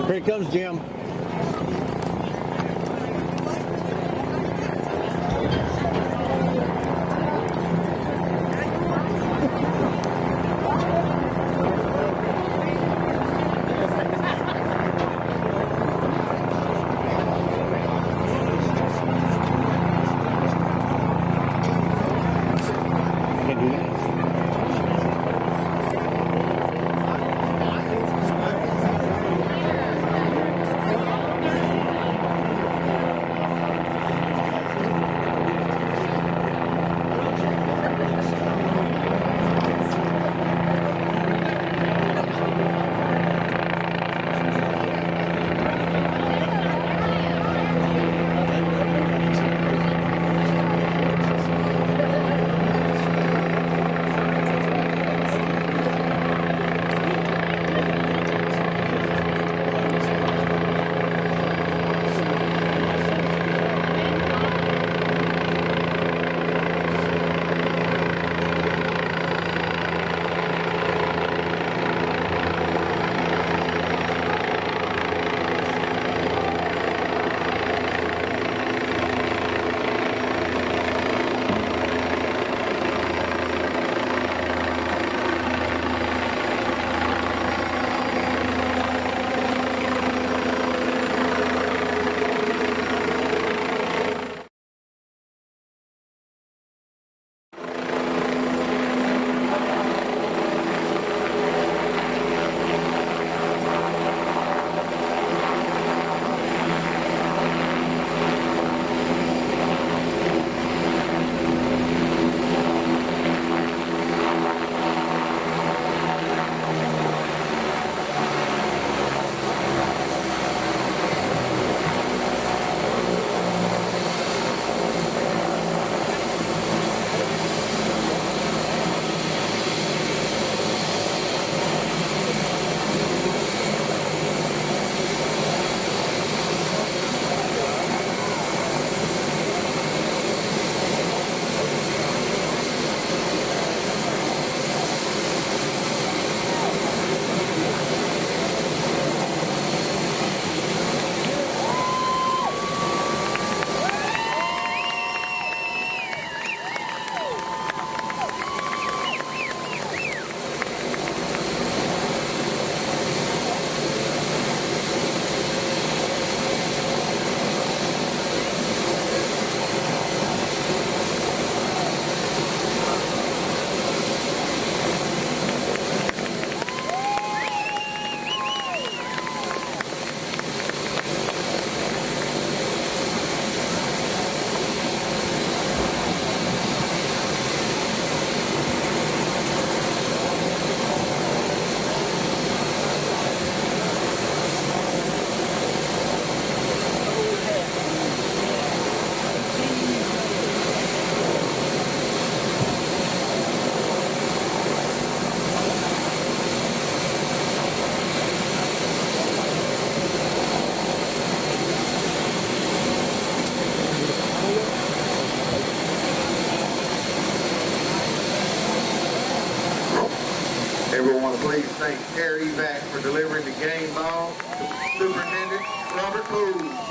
Here comes Jim. Everyone, please thank Terry back for delivering the game ball to Superintendent Robert Poole.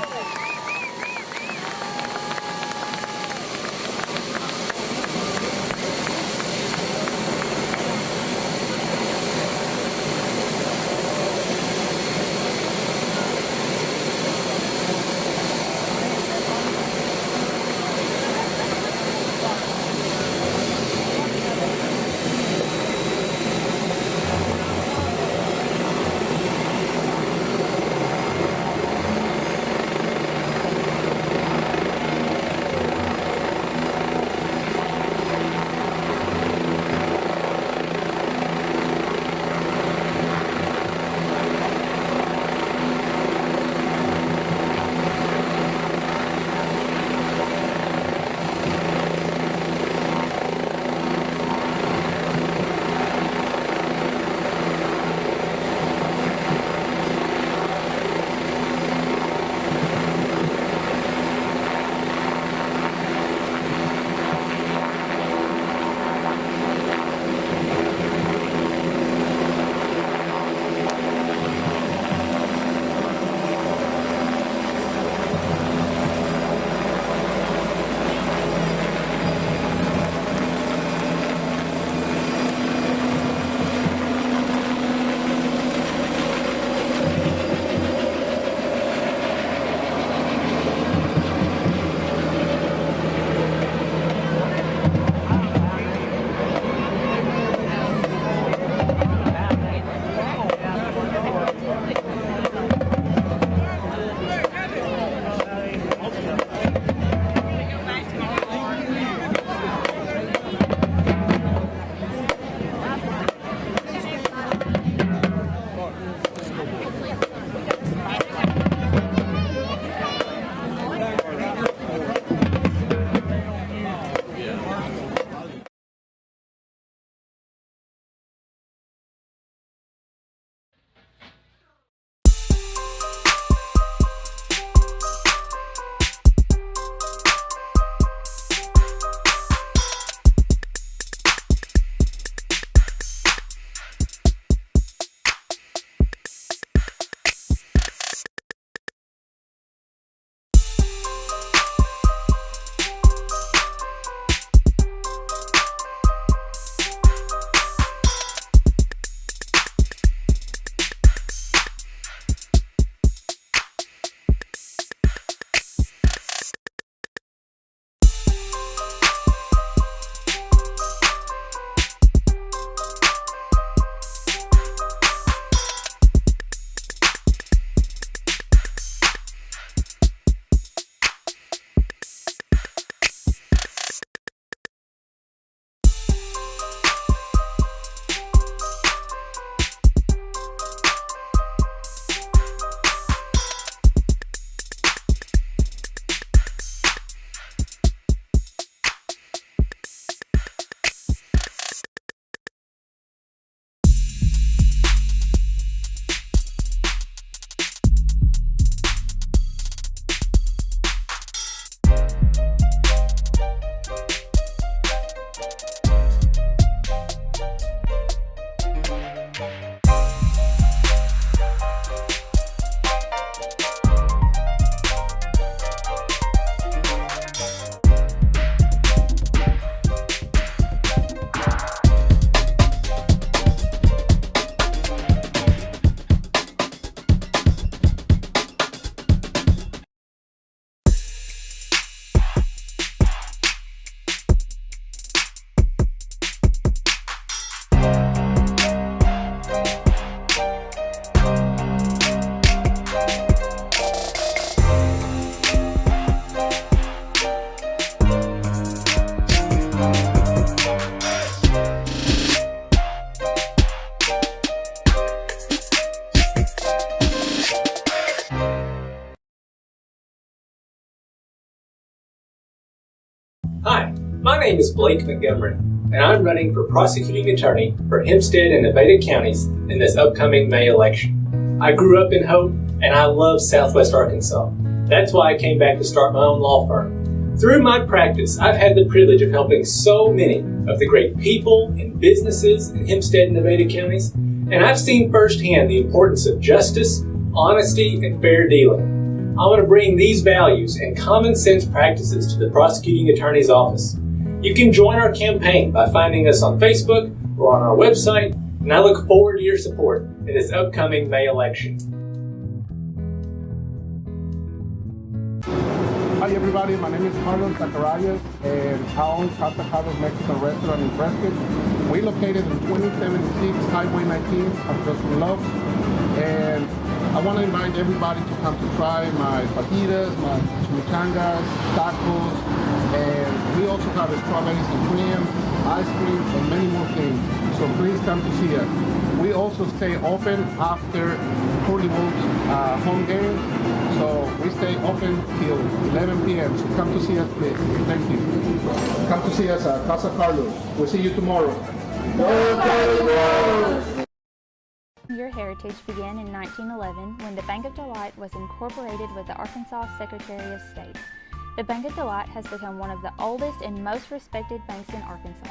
name is Blake Montgomery, and I'm running for prosecuting attorney for Hempstead and Nevada counties in this upcoming May election. I grew up in Hope, and I love Southwest Arkansas. That's why I came back to start my own law firm. Through my practice, I've had the privilege of helping so many of the great people and businesses in Hempstead and Nevada counties, and I've seen firsthand the importance of justice, honesty, and fair dealing. I want to bring these values and common sense practices to the prosecuting attorney's office. You can join our campaign by finding us on Facebook or on our website, and I look forward to your support in this upcoming May election. Hi everybody, my name is Carlos Zacharias and I own Casa Carlos Mexican Restaurant in Prescott. We're located in 2076 Highway 19 across from Love. And I want to invite everybody to come to try my fajitas, my chimichangas, tacos, and we also have strawberries and cream, ice cream, and many more things. So please come to see us. We also stay open after Hollywood's home game. So we stay open till 11 p.m. So come to see us, please. Thank you. Come to see us at Casa Carlos. We'll see you tomorrow. Your heritage began in 1911 when the Bank of Delight was incorporated with the Arkansas Secretary of State. The Bank of Delight has become one of the oldest and most respected banks in Arkansas.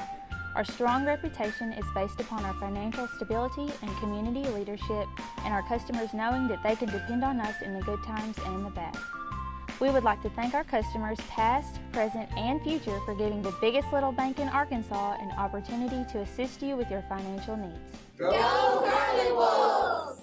Our strong reputation is based upon our financial stability and community leadership, and our customers knowing that they can depend on us in the good times and in the bad. We would like to thank our customers past, present, and future for giving the biggest little bank in Arkansas an opportunity to assist you with your financial needs. Go Curly Wolves!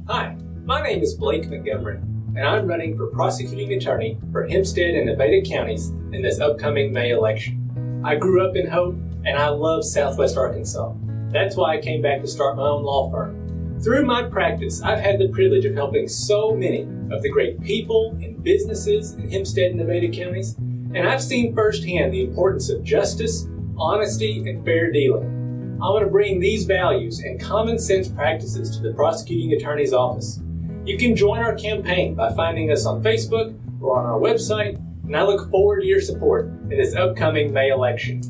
Hi, my name is Blake Montgomery, and I'm running for prosecuting attorney for Hempstead and Nevada counties in this upcoming May election. I grew up in Hope, and I love Southwest Arkansas. That's why I came back to start my own law firm. Through my practice, I've had the privilege of helping so many of the great people and businesses in Hempstead and Nevada counties, and I've seen firsthand the importance of justice, honesty, and fair dealing. I want to bring these values and common sense practices to the prosecuting attorney's office. You can join our campaign by finding us on Facebook or on our website, and I look forward to your support in this upcoming May election.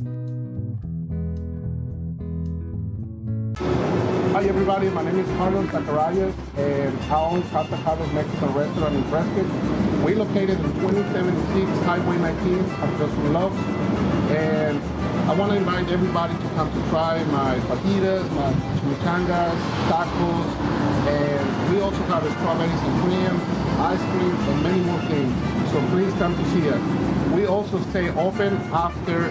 Hi everybody, my name is Carlos Zacharias and I own Casa Carlos Mexican Restaurant in Prescott. We're located in 2076 Highway 19 across from Love. And I want to invite everybody to come to try my fajitas, my chimichangas, tacos, and we also have strawberries and cream, ice cream, and many more things. So please come to see us. We also stay open after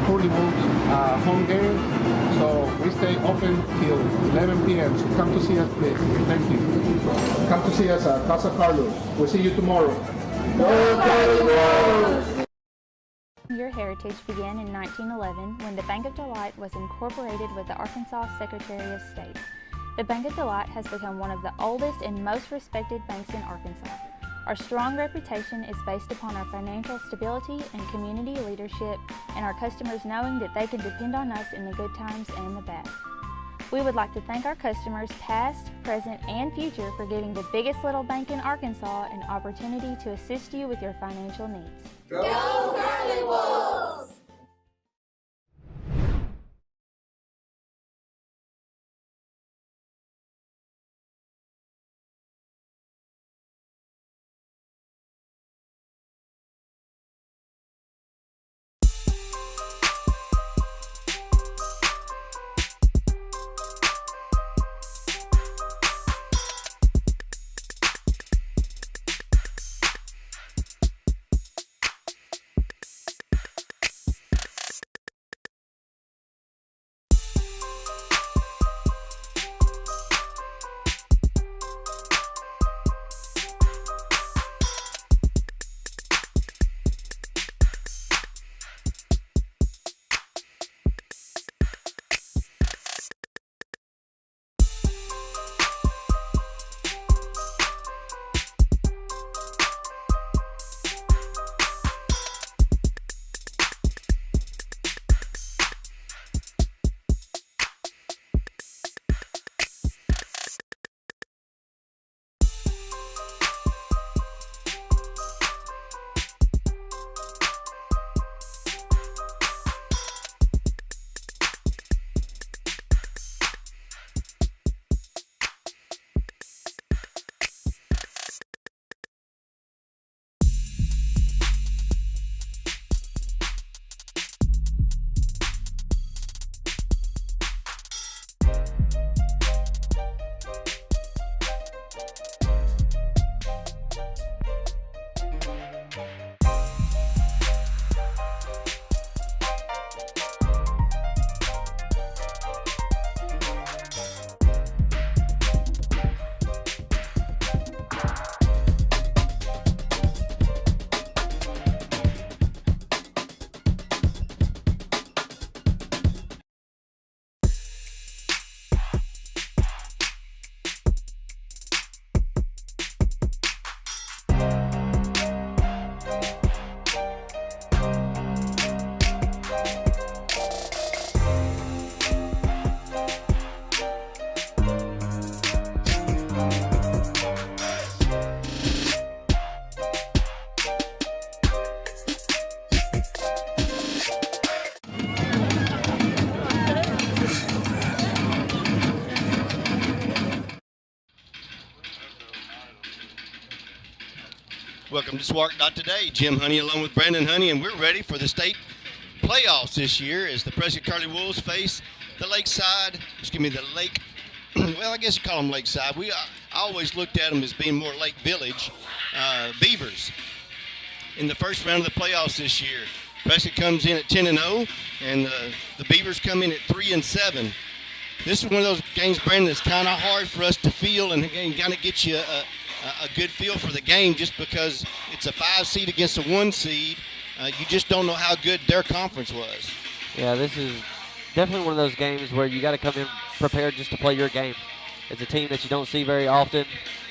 Curly Wolves home game. So we stay open till 11 p.m. So come to see us, please. Thank you. Come to see us at Casa Carlos. We'll see you tomorrow. Go Carlos! Your heritage began in 1911 when the Bank of Delight was incorporated with the Arkansas Secretary of State. The Bank of Delight has become one of the oldest and most respected banks in Arkansas. Our strong reputation is based upon our financial stability and community leadership, and our customers knowing that they can depend on us in the good times and in the bad. We would like to thank our customers past, present, and future for giving the biggest little bank in Arkansas an opportunity to assist you with your financial needs. Go Curly Wolves! Welcome to SWARC.today. Jim Honey along with Brandon Honey, and we're ready for the state playoffs this year as the Prescott Curly Wolves face the Lakeside, the Lake, well, I guess you call them Lakeside. I always looked at them as being more Lake Village, Beavers. In the first round of the playoffs this year, Prescott comes in at 10-0, and the Beavers come in at 3-7. This is one of those games, Brandon, that's kind of hard for us to feel and kind of get you a good feel for the game just because it's a 5 seed against a 1 seed. You just don't know how good their conference was. Yeah, this is definitely one of those games where you got to come in prepared just to play your game. It's a team that you don't see very often.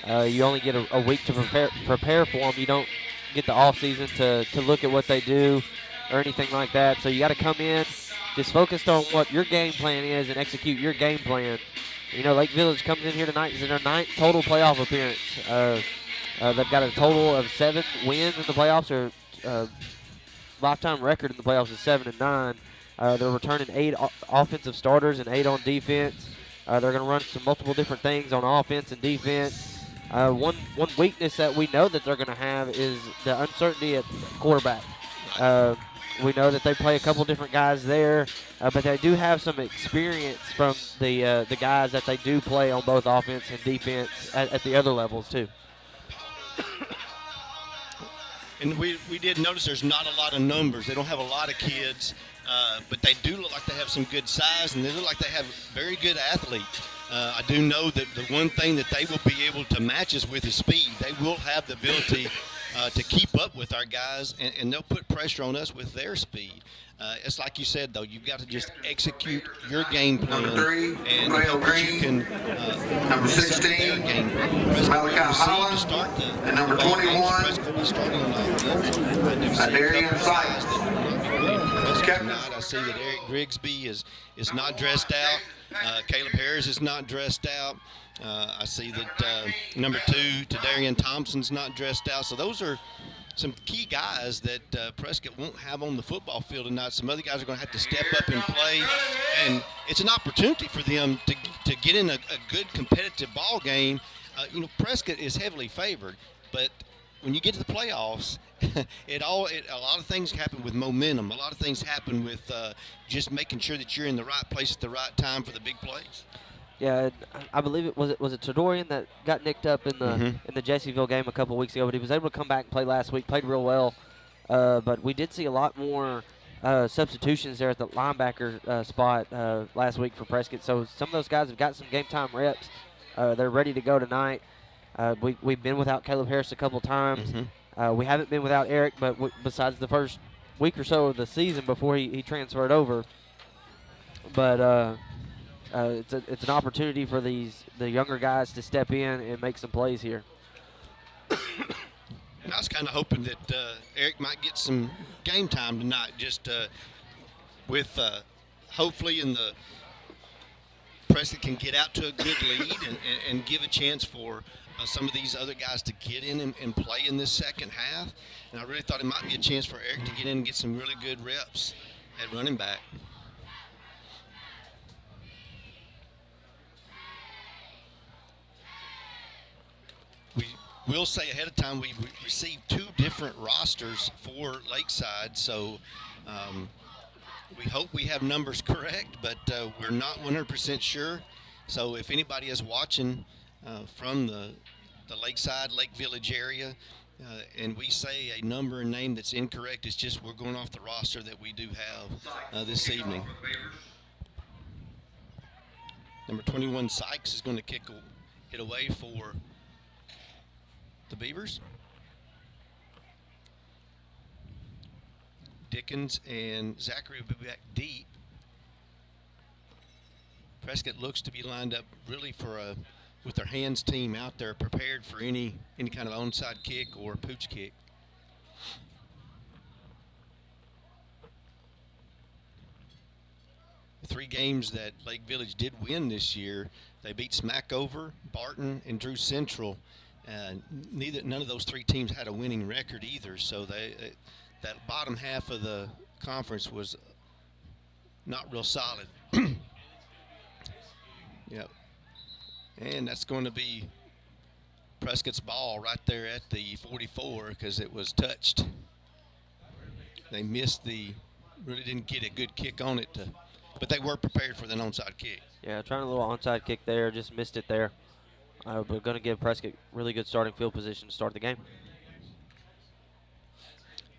You only get a week to prepare for them. You don't get the off season to look at what they do or anything like that. So you got to come in just focused on what your game plan is and execute your game plan. You know, Lake Village comes in here tonight is in their 9th total playoff appearance. They've got a total of 7 wins in the playoffs, or lifetime record in the playoffs is 7-9. They're returning 8 offensive starters and 8 on defense. They're going to run some multiple different things on offense and defense. One weakness that we know that they're going to have is the uncertainty at quarterback. We know that they play a couple different guys there, but they do have some experience from the guys that they do play on both offense and defense at the other levels too. And we did notice there's not a lot of numbers. They don't have a lot of kids, but they do look like they have some good size, and they look like they have very good athletes. I do know that the one thing that they will be able to match us with is speed. They will have the ability to keep up with our guys, and they'll put pressure on us with their speed. It's like you said, though, you've got to just execute your game plan and hope that you can number 16, their game plan. Malachi Holland, and number 21, Darian Sykes. I see that Eric Grigsby is not dressed out. Caleb Harris is not dressed out. I see that number 2, Tadarian Thompson's not dressed out. So those are some key guys that Prescott won't have on the football field tonight. Some other guys are going to have to step up and play, and it's an opportunity for them to get in a good competitive ball game. You know, Prescott is heavily favored, but when you get to the playoffs, a lot of things happen with momentum. A lot of things happen with just making sure that you're in the right place at the right time for the big plays. Yeah, I believe it was Tadorian that got nicked up in the Jessieville game a couple weeks ago, but he was able to come back and play last week. Played real well, but we did see a lot more substitutions there at the linebacker spot last week for Prescott. So some of those guys have got some game time reps. They're ready to go tonight. We've been without Caleb Harris a couple times. We haven't been without Eric, but besides the first week or so of the season before he transferred over. But it's an opportunity for the younger guys to step in and make some plays here. I was kind of hoping that Eric might get some game time tonight, just with hopefully in the Prescott can get out to a good lead and give a chance for some of these other guys to get in and play in this second half. And I really thought it might be a chance for Eric to get in and get some really good reps at running back. We'll say ahead of time we received 2 different rosters for Lakeside, so we hope we have numbers correct, but we're not 100% sure. So if anybody is watching from the Lakeside, Lake Village area, and we say a number and name that's incorrect, it's just we're going off the roster that we do have this evening. Number 21, Sykes, is going to kick it away for the Beavers. Dickens and Zachary will be back deep. Prescott looks to be lined up really for with their hands team out there, prepared for any kind of onside kick or pooch kick. The 3 games that Lake Village did win this year, they beat Smackover, Barton, and Drew Central. None of those 3 teams had a winning record either, so that bottom half of the conference was not real solid. Yep. And that's going to be Prescott's ball right there at the 44 because it was touched. They really didn't get a good kick on it, but they were prepared for the onside kick. Yeah, trying a little onside kick there, just missed it there. We're going to give Prescott really good starting field position to start the game.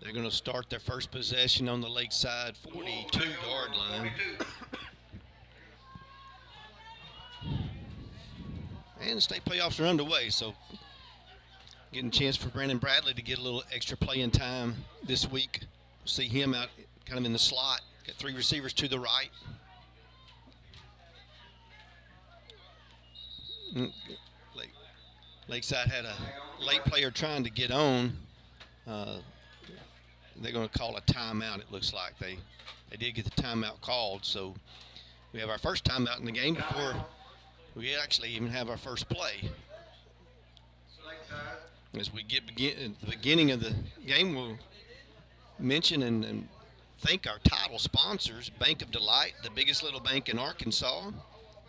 They're going to start their first possession on the Lakeside 42-yard line. And the state playoffs are underway, so Getting a chance for Brandon Bradley to get a little extra playing time this week. See him out kind of in the slot. Got 3 receivers to the right. Lakeside had a late player trying to get on. They're going to call a timeout, it looks like. They did get the timeout called, so we have our first timeout in the game before we actually even have our first play. As we get at the beginning of the game, we'll mention and thank our title sponsors: Bank of Delight, the biggest little bank in Arkansas;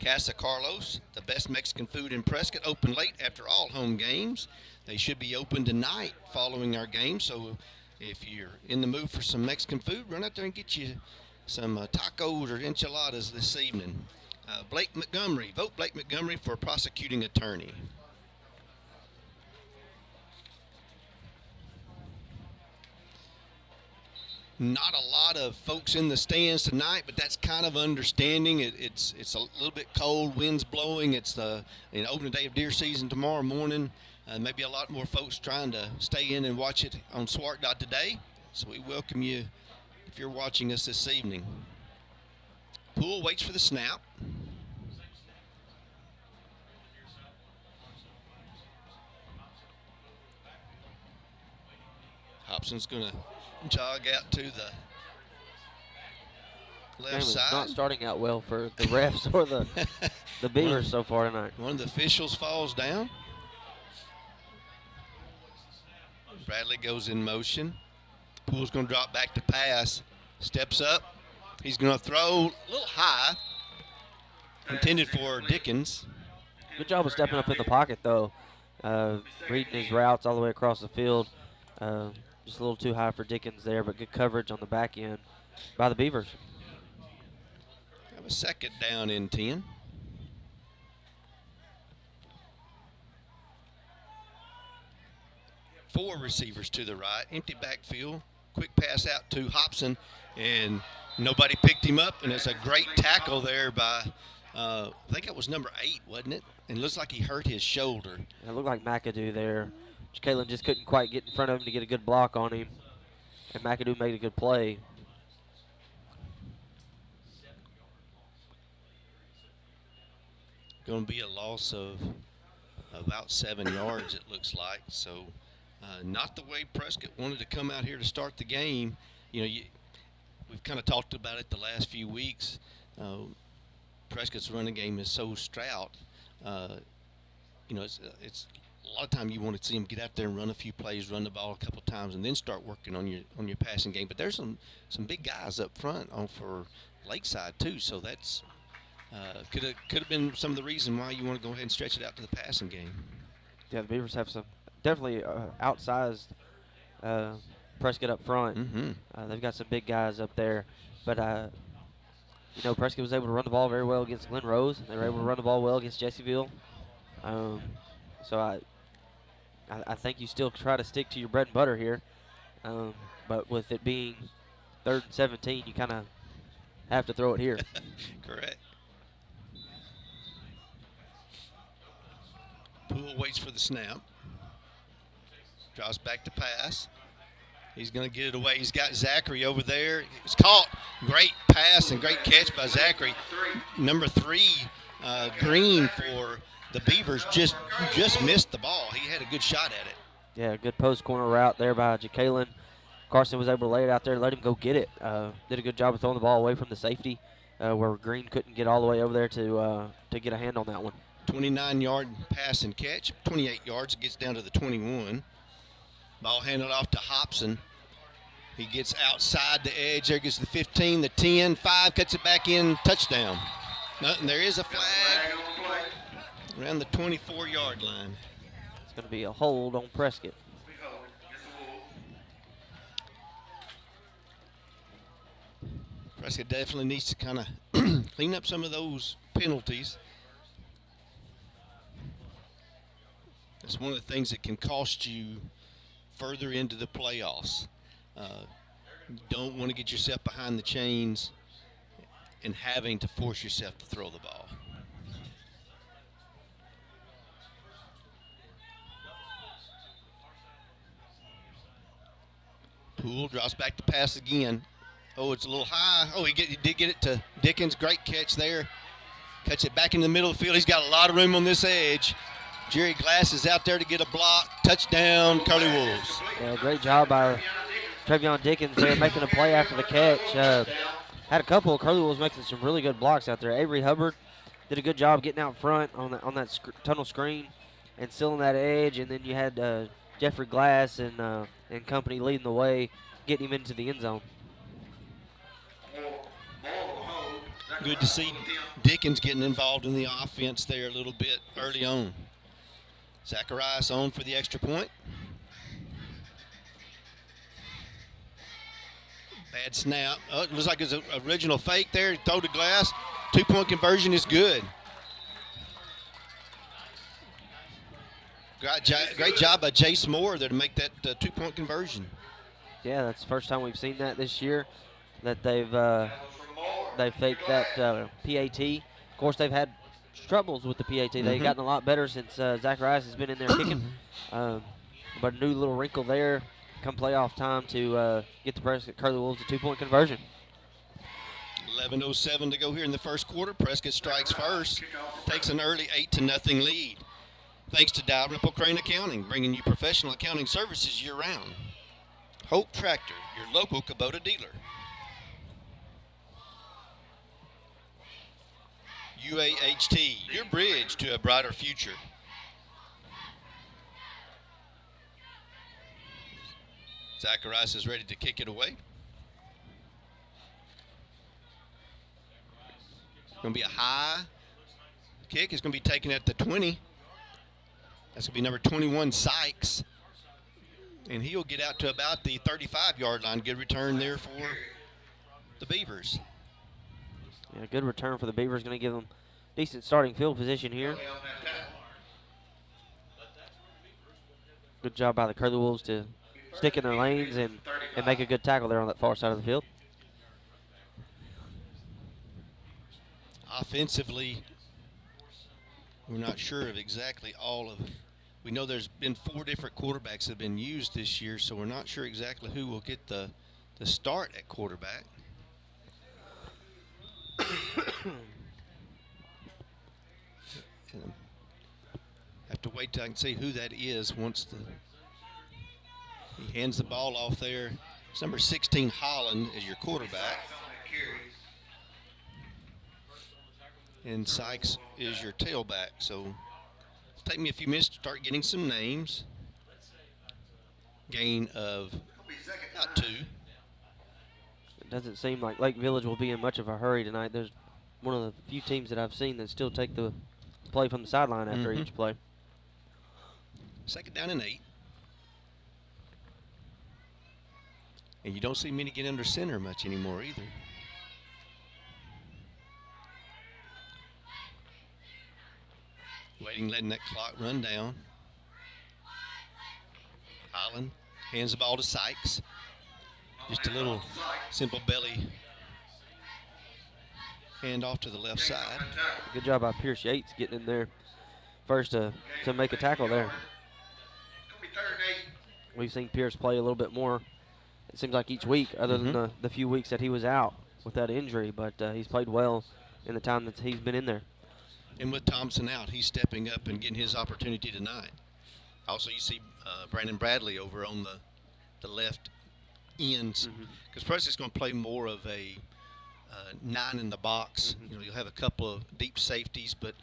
Casa Carlos, the best Mexican food in Prescott, open late after all home games. They should be open tonight following our game, so if you're in the mood for some Mexican food, run out there and get you some tacos or enchiladas this evening. Blake Montgomery, vote Blake Montgomery for prosecuting attorney. Not a lot of folks in the stands tonight, but that's kind of understanding. It's a little bit cold, winds blowing. It's the opening day of deer season tomorrow morning. Maybe a lot more folks trying to stay in and watch it on Swart.today. So we welcome you if you're watching us this evening. Poole waits for the snap. Hobson's going to jog out to the left side. Not starting out well for the refs or the Beavers so far tonight. One of the officials falls down. Bradley goes in motion. Poole's going to drop back to pass. Steps up. He's going to throw a little high. Intended for Dickens. Good job of stepping up in the pocket, though. Reading his routes all the way across the field. Just a little too high for Dickens there, but good coverage on the back end by the Beavers. Have a second down in 10. Four receivers to the right, empty backfield, quick pass out to Hobson, and nobody picked him up, and it's a great tackle there by, I think it was number 8, wasn't it? And it looks like he hurt his shoulder. It looked like McAdoo there. Caitlin just couldn't quite get in front of him to get a good block on him, and McAdoo made a good play. Going to be a loss of about 7 yards, it looks like. So not the way Prescott wanted to come out here to start the game. You know, we've kind of talked about it the last few weeks. Prescott's running game is so stout. You know, it's a lot of time you want to see him get out there and run a few plays, run the ball a couple times, and then start working on your passing game. But there's some big guys up front for Lakeside too, so that's could have been some of the reason why you want to go ahead and stretch it out to the passing game. Yeah, the Beavers have some definitely outsized Prescott up front. Mm-hmm. They've got some big guys up there, but you know, Prescott was able to run the ball very well against Glen Rose. They were able to run the ball well against Jessieville. So I think you still try to stick to your bread and butter here, but with it being 3rd and 17, you kind of have to throw it here. Correct. Poole waits for the snap. Draws back to pass. He's going to get it away. He's got Zachary over there. It's caught. Great pass and great catch by Zachary. Number 3, Green for the Beavers just missed the ball. He had a good shot at it. Yeah, good post corner route there by Jacqueline. Carson was able to lay it out there, let him go get it. Did a good job of throwing the ball away from the safety, where Green couldn't get all the way over there to get a hand on that one. 29-yard pass and catch, 28 yards, gets down to the 21. Ball handed off to Hobson. He gets outside the edge. There gets the 15, the 10, 5, cuts it back in, touchdown. Nothing. There is a flag around the 24-yard line. It's going to be a hold on Prescott. Prescott definitely needs to kind of clean up some of those penalties. That's one of the things that can cost you further into the playoffs. You don't want to get yourself behind the chains and having to force yourself to throw the ball. Poole drops back to pass again. Oh, it's a little high. Oh, he did get it to Dickens. Great catch there. Cuts it back in the middle of the field. He's got a lot of room on this edge. Jerry Glass is out there to get a block. Touchdown, Curly Wolves. Yeah, great job by Trevion Dickens there making a play after the catch. Had a couple of Curly Wolves making some really good blocks out there. Avery Hubbard did a good job getting out front on that tunnel screen and sealing that edge. And then you had Jeffrey Glass and company leading the way, getting him into the end zone. Good to see Dickens getting involved in the offense there a little bit early on. Zacharias on for the extra point. Bad snap. Oh, it looks like it's an original fake there. Throw to Glass. 2-point conversion is good. Great job by Chase Moore there to make that 2-point conversion. Yeah, that's the first time we've seen that this year, that they've faked that PAT. Of course, they've had troubles with the PAT. They've gotten a lot better since Zacharias has been in there kicking. But a new little wrinkle there come playoff time to get the Prescott Curly Wolves a 2-point conversion. 11:07 to go here in the first quarter. Prescott strikes first, takes an early 8-0 lead. Thanks to Dalrymple Crane Accounting, bringing you professional accounting services year-round. Hope Tractor, your local Kubota dealer. UAHT, your bridge to a brighter future. Zacharias is ready to kick it away. It's going to be a high kick. It's going to be taken at the 20. That's going to be number 21, Sykes. And he'll get out to about the 35-yard line. Good return there for the Beavers. Yeah, good return for the Beavers. Going to give them decent starting field position here. Good job by the Curly Wolves to stick in their lanes and make a good tackle there on that far side of the field. Offensively, we're not sure of exactly all of it. We know there's been 4 different quarterbacks that have been used this year, so we're not sure exactly who will get the start at quarterback. Have to wait till I can see who that is once he hands the ball off there. It's number 16, Holland, is your quarterback. And Sykes is your tailback. So it'll take me a few minutes to start getting some names. Gain of about 2. It doesn't seem like Lake Village will be in much of a hurry tonight. There's one of the few teams that I've seen that still take the play from the sideline after each play. 2nd down and 8. And you don't see many get under center much anymore either. Waiting, letting that clock run down. Island hands the ball to Sykes. Just a little simple belly hand off to the left side. Good job by Pierce Yates getting in there first to make a tackle there. We've seen Pierce play a little bit more, it seems like, each week, other than the few weeks that he was out with that injury, but he's played well in the time that he's been in there. And with Thompson out, he's stepping up and getting his opportunity tonight. Also, you see Brandon Bradley over on the left ends, because Prescott's going to play more of a 9 in the box. You know, you'll have a couple of deep safeties, but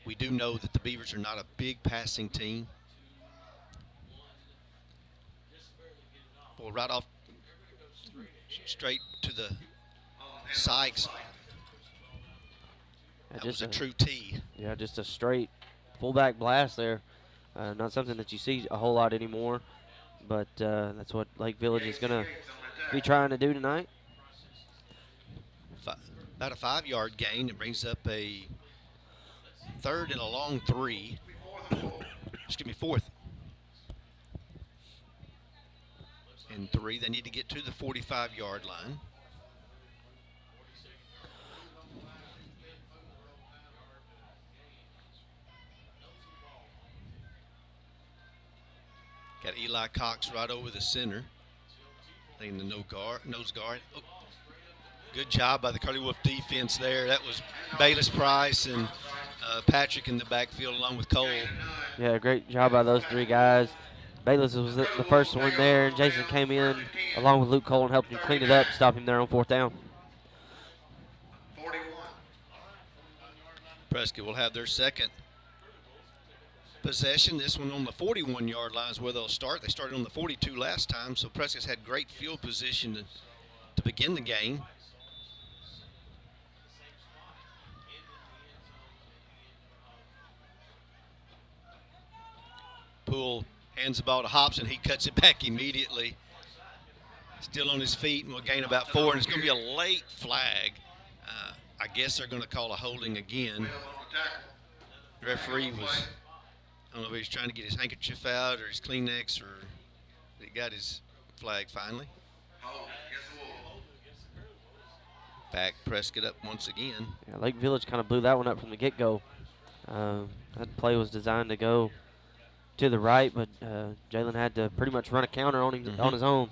we do know that the Beavers are not a big passing team. Well, right off, straight to the Sykes. That was a true T. Yeah, just a straight fullback blast there. Not something that you see a whole lot anymore, but that's what Lake Village is going to be trying to do tonight. About a 5-yard gain. It brings up a 3rd and a long 3. Excuse me, 4th and 3. They need to get to the 45-yard line. Got Eli Cox right over the center. playing the nose guard. Oh, good job by the Curly Wolf defense there. That was Bayless Price and Patrick in the backfield along with Cole. Yeah, great job by those three guys. Bayless was the first one there, and Jason came in along with Luke Cole and helped him clean it up, stop him there on 4th down. 41. Prescott will have their second possession. This one on the 41-yard line is where they'll start. They started on the 42 last time, so Prescott's had great field position to begin the game. Poole hands the ball to Hobson. He cuts it back immediately. Still on his feet and will gain about 4, and it's going to be a late flag. I guess they're going to call a holding again. The referee was, I don't know if he was trying to get his handkerchief out or his Kleenex, or he got his flag finally. Back Prescott up once again. Yeah, Lake Village kind of blew that one up from the get-go. That play was designed to go to the right, but Jalen had to pretty much run a counter on him on his own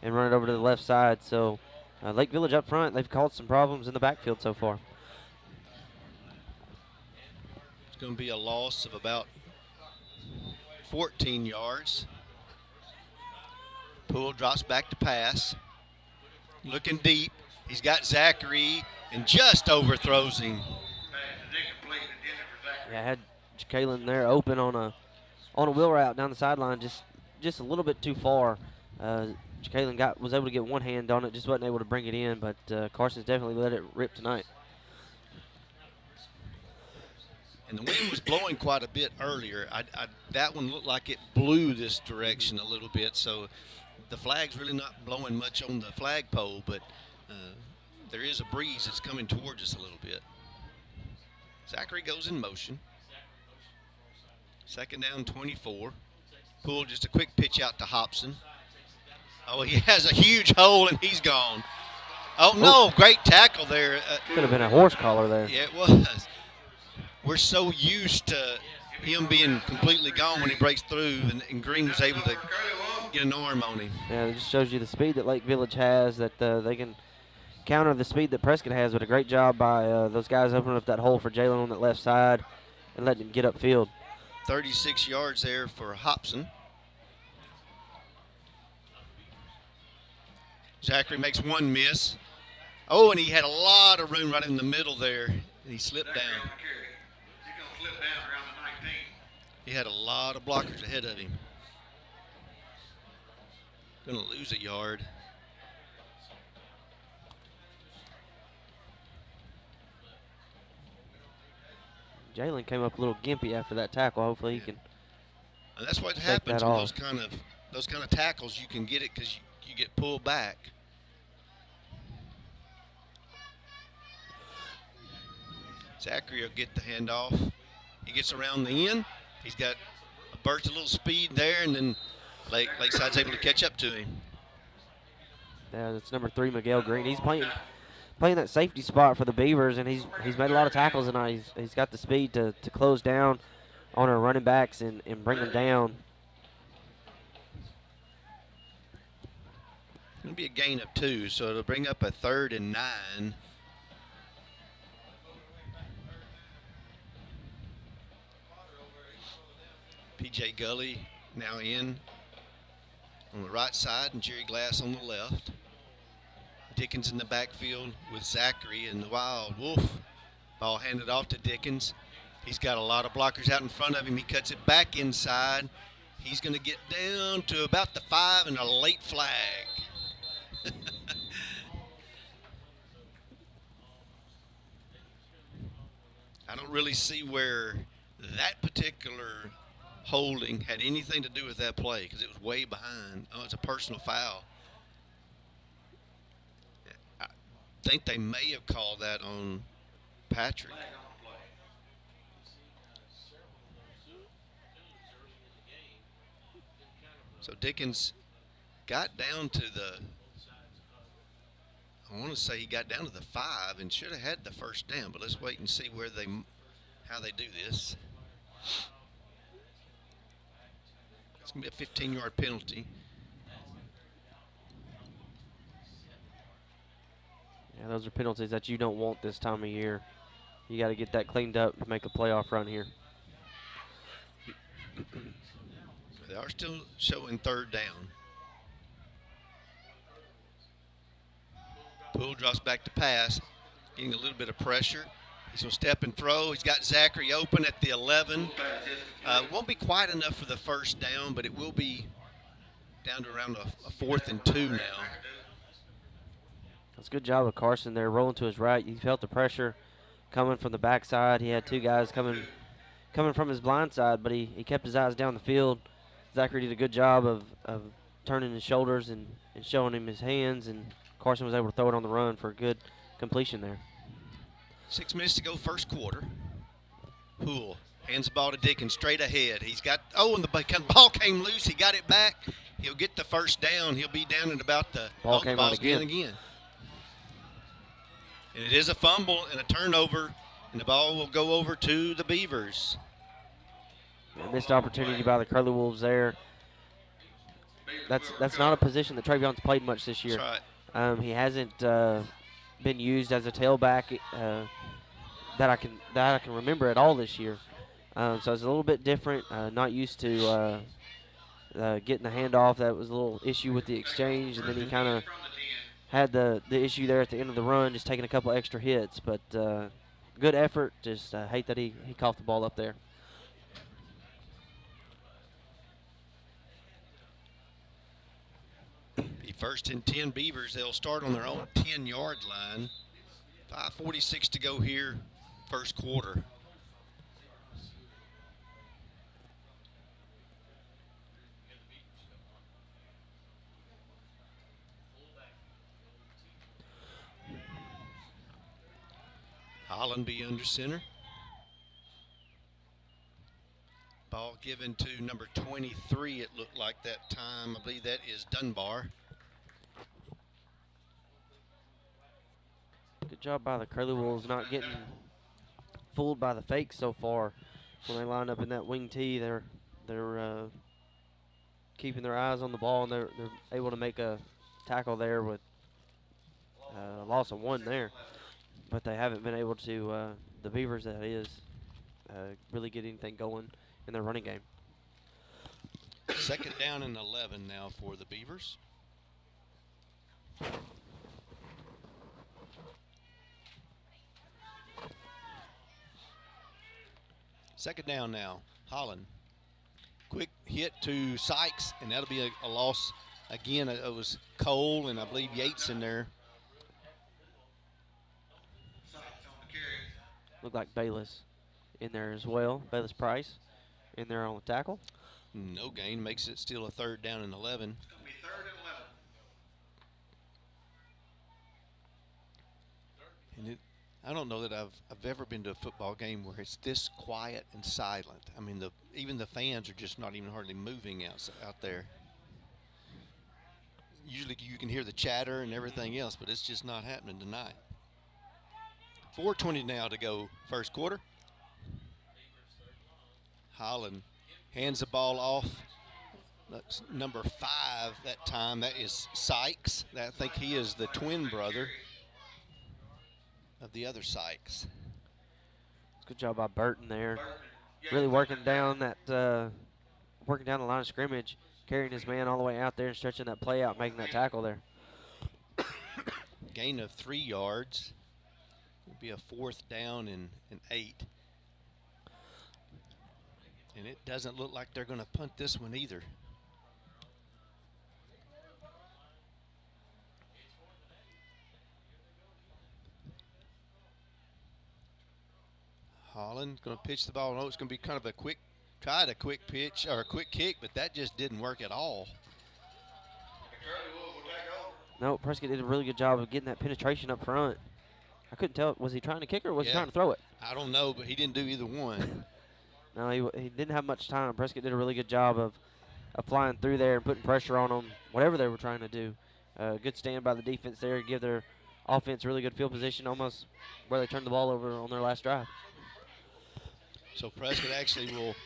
and run it over to the left side. So Lake Village up front, they've caused some problems in the backfield so far. It's going to be a loss of about 14 yards. Poole drops back to pass. Looking deep. He's got Zachary and just overthrows him. Yeah, I had Jalen there open on a wheel route down the sideline, just a little bit too far. Jalen was able to get one hand on it, just wasn't able to bring it in, but Carson's definitely let it rip tonight. And the wind was blowing quite a bit earlier. That one looked like it blew this direction a little bit, so the flag's really not blowing much on the flagpole, but there is a breeze that's coming towards us a little bit. Zachary goes in motion. 2nd down, 24. Poole just a quick pitch out to Hobson. Oh, he has a huge hole, and he's gone. Oh, no, great tackle there. Could have been a horse collar there. Yeah, it was. We're so used to him being completely gone when he breaks through, and Green was able to get an arm on him. Yeah, it just shows you the speed that Lake Village has, that they can counter the speed that Prescott has, but a great job by those guys opening up that hole for Jalen on that left side and letting him get upfield. 36 yards there for Hobson. Zachary makes one miss. Oh, and he had a lot of room right in the middle there, and he slipped down. He had a lot of blockers ahead of him. Going to lose a yard. Jalen came up a little gimpy after that tackle. Hopefully he can. And that's what happens with those kind of tackles. You can get it because you get pulled back. Zachary will get the handoff. He gets around the end. He's got a burst of little speed there, and then Lakeside's able to catch up to him. Yeah, that's number 3, Miguel Green. He's playing that safety spot for the Beavers, and he's made a lot of tackles tonight. He's got the speed to close down on our running backs and bring them down. It'll be a gain of 2, so it'll bring up a 3rd and 9. P.J. Gully now in on the right side and Jerry Glass on the left. Dickens in the backfield with Zachary and the Wild Wolf. Ball handed off to Dickens. He's got a lot of blockers out in front of him. He cuts it back inside. He's going to get down to about the 5 and a late flag. I don't really see where that particular holding had anything to do with that play because it was way behind. Oh, it's a personal foul. I think they may have called that on Patrick. So Dickens got down to I want to say he got down to the 5 and should have had the first down, but let's wait and see how they do this. It's going to be a 15-yard penalty. Yeah, those are penalties that you don't want this time of year. You got to get that cleaned up to make a playoff run here. They are still showing third down. Poole drops back to pass, getting a little bit of pressure. He's going to step and throw. He's got Zachary open at the 11. Won't be quite enough for the first down, but it will be down to around a 4th and 2 now. That's a good job of Carson there, rolling to his right. He felt the pressure coming from the backside. He had two guys coming from his blind side, but he kept his eyes down the field. Zachary did a good job of turning his shoulders and showing him his hands, and Carson was able to throw it on the run for a good completion there. 6 minutes to go, first quarter. Poole hands the ball to Dickens straight ahead. He's got, and the ball came loose. He got it back. He'll get the first down. He'll be down at about the ball came out again. And it is a fumble and a turnover, and the ball will go over to the Beavers. A missed opportunity by the Curly Wolves there. That's not a position that Trayvon's played much this year. That's right. He hasn't been used as a tailback that I can remember at all this year. So it's a little bit different. Not used to getting the handoff. That was a little issue with the exchange, and then he kind of had the issue there at the end of the run, just taking a couple extra hits. But good effort. Just hate that he coughed the ball up there. The 1st and 10 Beavers. They'll start on their own 10-yard line. 5:46 to go here, first quarter. Holland be under center. Ball given to number 23, it looked like that time. I believe that is Dunbar. Good job by the Curly Wolves not getting fooled by the fakes so far. When they line up in that wing tee, they're keeping their eyes on the ball, and they're able to make a tackle there with a loss of 1 there. But they haven't been able to, the Beavers that is, really get anything going in their running game. 2nd down and 11 now for the Beavers. Second down now. Holland. Quick hit to Sykes, and that'll be a loss. Again, it was Cole and I believe Yates in there. Looked like Bayless in there as well. Bayless Price in there on the tackle. No gain. Makes it still a 3rd down and 11. It's going to be 3rd and 11. And I don't know that I've ever been to a football game where it's this quiet and silent. I mean, even the fans are just not even hardly moving out there. Usually you can hear the chatter and everything else, but it's just not happening tonight. 4:20 now to go, first quarter. Holland hands the ball off. That's number 5 that time. That is Sykes. I think he is the twin brother of the other Sykes. Good job by Burton there. Really working down the line of scrimmage, carrying his man all the way out there and stretching that play out, making that tackle there. Gain of 3 yards. It'll be a 4th down and 8. And it doesn't look like they're going to punt this one either. Holland going to pitch the ball. No, it's going to be kind of a quick pitch or a quick kick, but that just didn't work at all. No, Prescott did a really good job of getting that penetration up front. I couldn't tell, was he trying to kick or was he trying to throw it? I don't know, but he didn't do either one. No, he didn't have much time. Prescott did a really good job of flying through there and putting pressure on them, whatever they were trying to do. Good stand by the defense there, give their offense really good field position, almost where they turned the ball over on their last drive. So Prescott actually will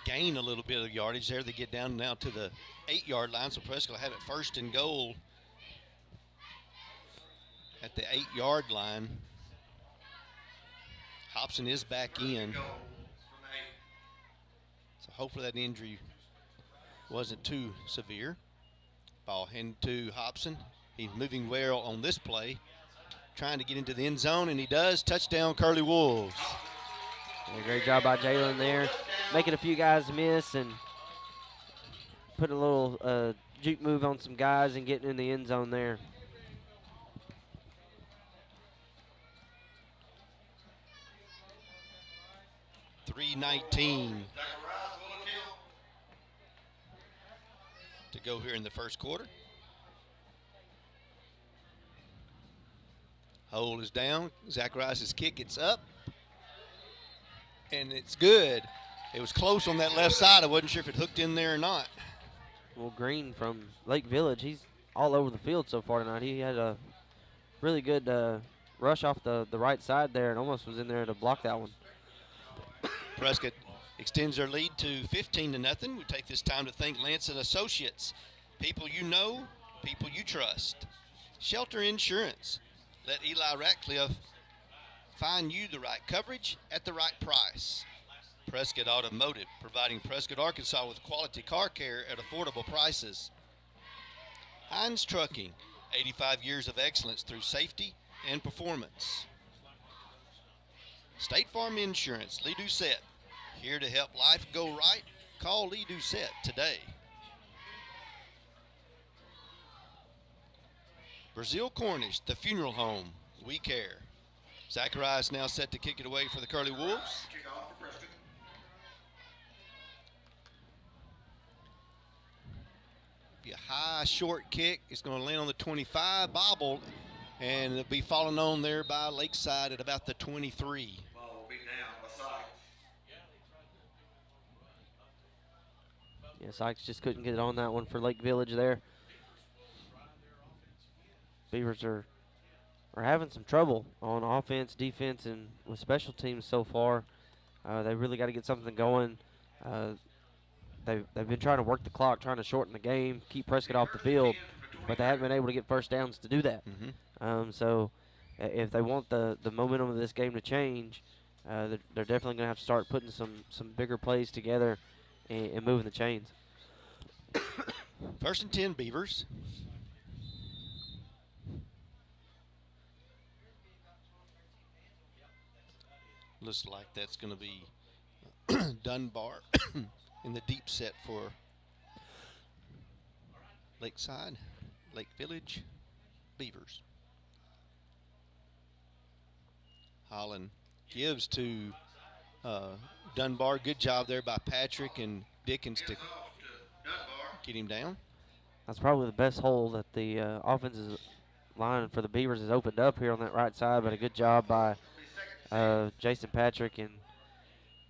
gain a little bit of yardage there. They get down now to the 8-yard line, so Prescott will have it 1st and goal at the 8-yard line. Hobson is back in. So hopefully that injury wasn't too severe. Ball handed to Hobson. He's moving well on this play, trying to get into the end zone, and he does. Touchdown, Curly Wolves. Yeah, great job by Jalen there, making a few guys miss and putting a little juke move on some guys and getting in the end zone there. .319 to go here in the first quarter. Hold is down. Zacharias' kick, it's up. And it's good. It was close on that left side. I wasn't sure if it hooked in there or not. Well, Green from Lake Village, he's all over the field so far tonight. He had a really good rush off the right side there and almost was in there to block that one. Prescott extends their lead to 15-0. We take this time to thank Lance and Associates. People you know, people you trust. Shelter Insurance. Let Eli Ratcliffe find you the right coverage at the right price. Prescott Automotive, providing Prescott, Arkansas with quality car care at affordable prices. Hines Trucking, 85 years of excellence through safety and performance. State Farm Insurance, Lee Doucette, here to help life go right. Call Lee Doucette today. Brazil Cornish, the funeral home, we care. Zacharias now set to kick it away for the Curly Wolves. Be a high, short kick. It's going to land on the 25, bobble, and it'll be falling on there by Lakeside at about the 23. Yeah, Sykes just couldn't get it on that one for Lake Village there. Beavers are having some trouble on offense, defense, and with special teams so far. They really got to get something going. They've been trying to work the clock, trying to shorten the game, keep Prescott off the field, but they haven't been able to get first downs to do that. So if they want the momentum of this game to change, they're definitely going to have to start putting some bigger plays together and moving the chains. First and 10, Beavers. Looks like that's going to be Dunbar in the deep set for Lakeside, Lake Village, Beavers. Holland gives to Dunbar. Good job there by Patrick and Dickens to get him down. That's probably the best hole that the offensive line for the Beavers has opened up here on that right side, but a good job by Jason Patrick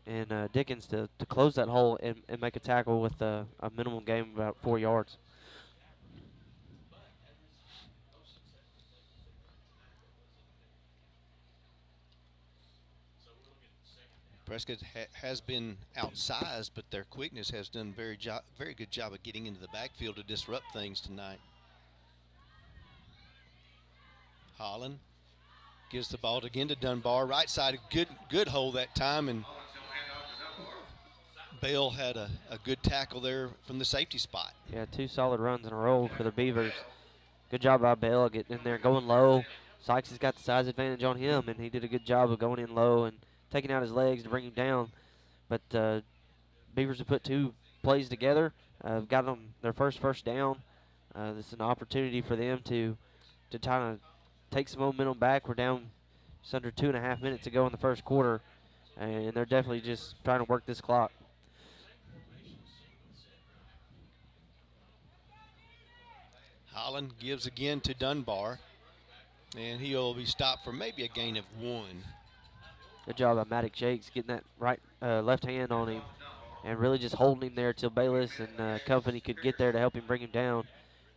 and Dickens to close that hole and make a tackle with a minimum gain of about 4 yards. Prescott has been outsized, but their quickness has done very good job of getting into the backfield to disrupt things tonight. Holland gives the ball again to Dunbar. Right side, good hole that time, and Bell had a good tackle there from the safety spot. Yeah, 2 solid runs in a row for the Beavers. Good job by Bell getting in there, going low. Sykes has got the size advantage on him, and he did a good job of going in low and taking out his legs to bring him down. But Beavers have put 2 plays together, got them their first down. This is an opportunity for them to kind of take some momentum back. We're down just under 2.5 minutes to go in the first quarter, and they're definitely just trying to work this clock. Holland gives again to Dunbar, and he'll be stopped for maybe a gain of 1. Good job by Maddox Jakes getting that left hand on him and really just holding him there till Bayless and company could get there to help him bring him down.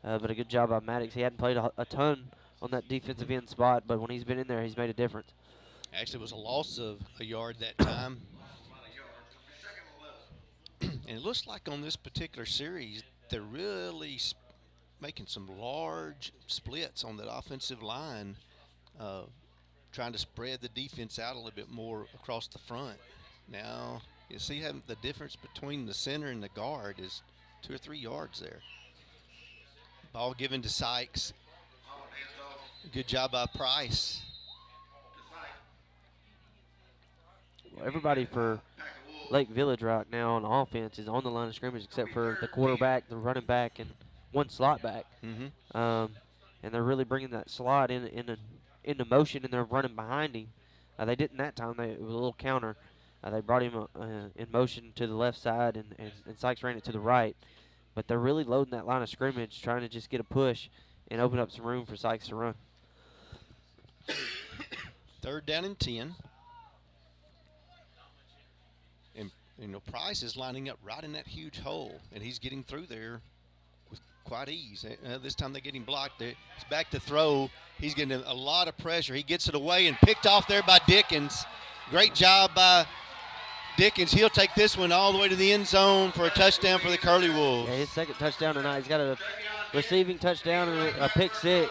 But a good job by Maddox. He hadn't played a ton on that defensive end spot, but when he's been in there, he's made a difference. Actually, it was a loss of a yard that time. And it looks like on this particular series, they're really making some large splits on that offensive line. trying to spread the defense out a little bit more across the front. Now, you see how the difference between the center and the guard is 2 or 3 yards there. Ball given to Sykes. Good job by Price. Well, everybody for Lake Village right now on offense is on the line of scrimmage except for the quarterback, the running back, and one slot back. And they're really bringing that slot into motion, and they're running behind him. They didn't that time. It was a little counter. They brought him in motion to the left side, and Sykes ran it to the right. But they're really loading that line of scrimmage, trying to just get a push and open up some room for Sykes to run. 3rd down and 10. And Price is lining up right in that huge hole, and he's getting through there with quite ease. This time they get him blocked. He's back to throw. He's getting a lot of pressure. He gets it away and picked off there by Dickens. Great job by Dickens. He'll take this one all the way to the end zone for a touchdown for the Curly Wolves. Yeah, his 2nd touchdown tonight. He's got a receiving touchdown and a pick 6.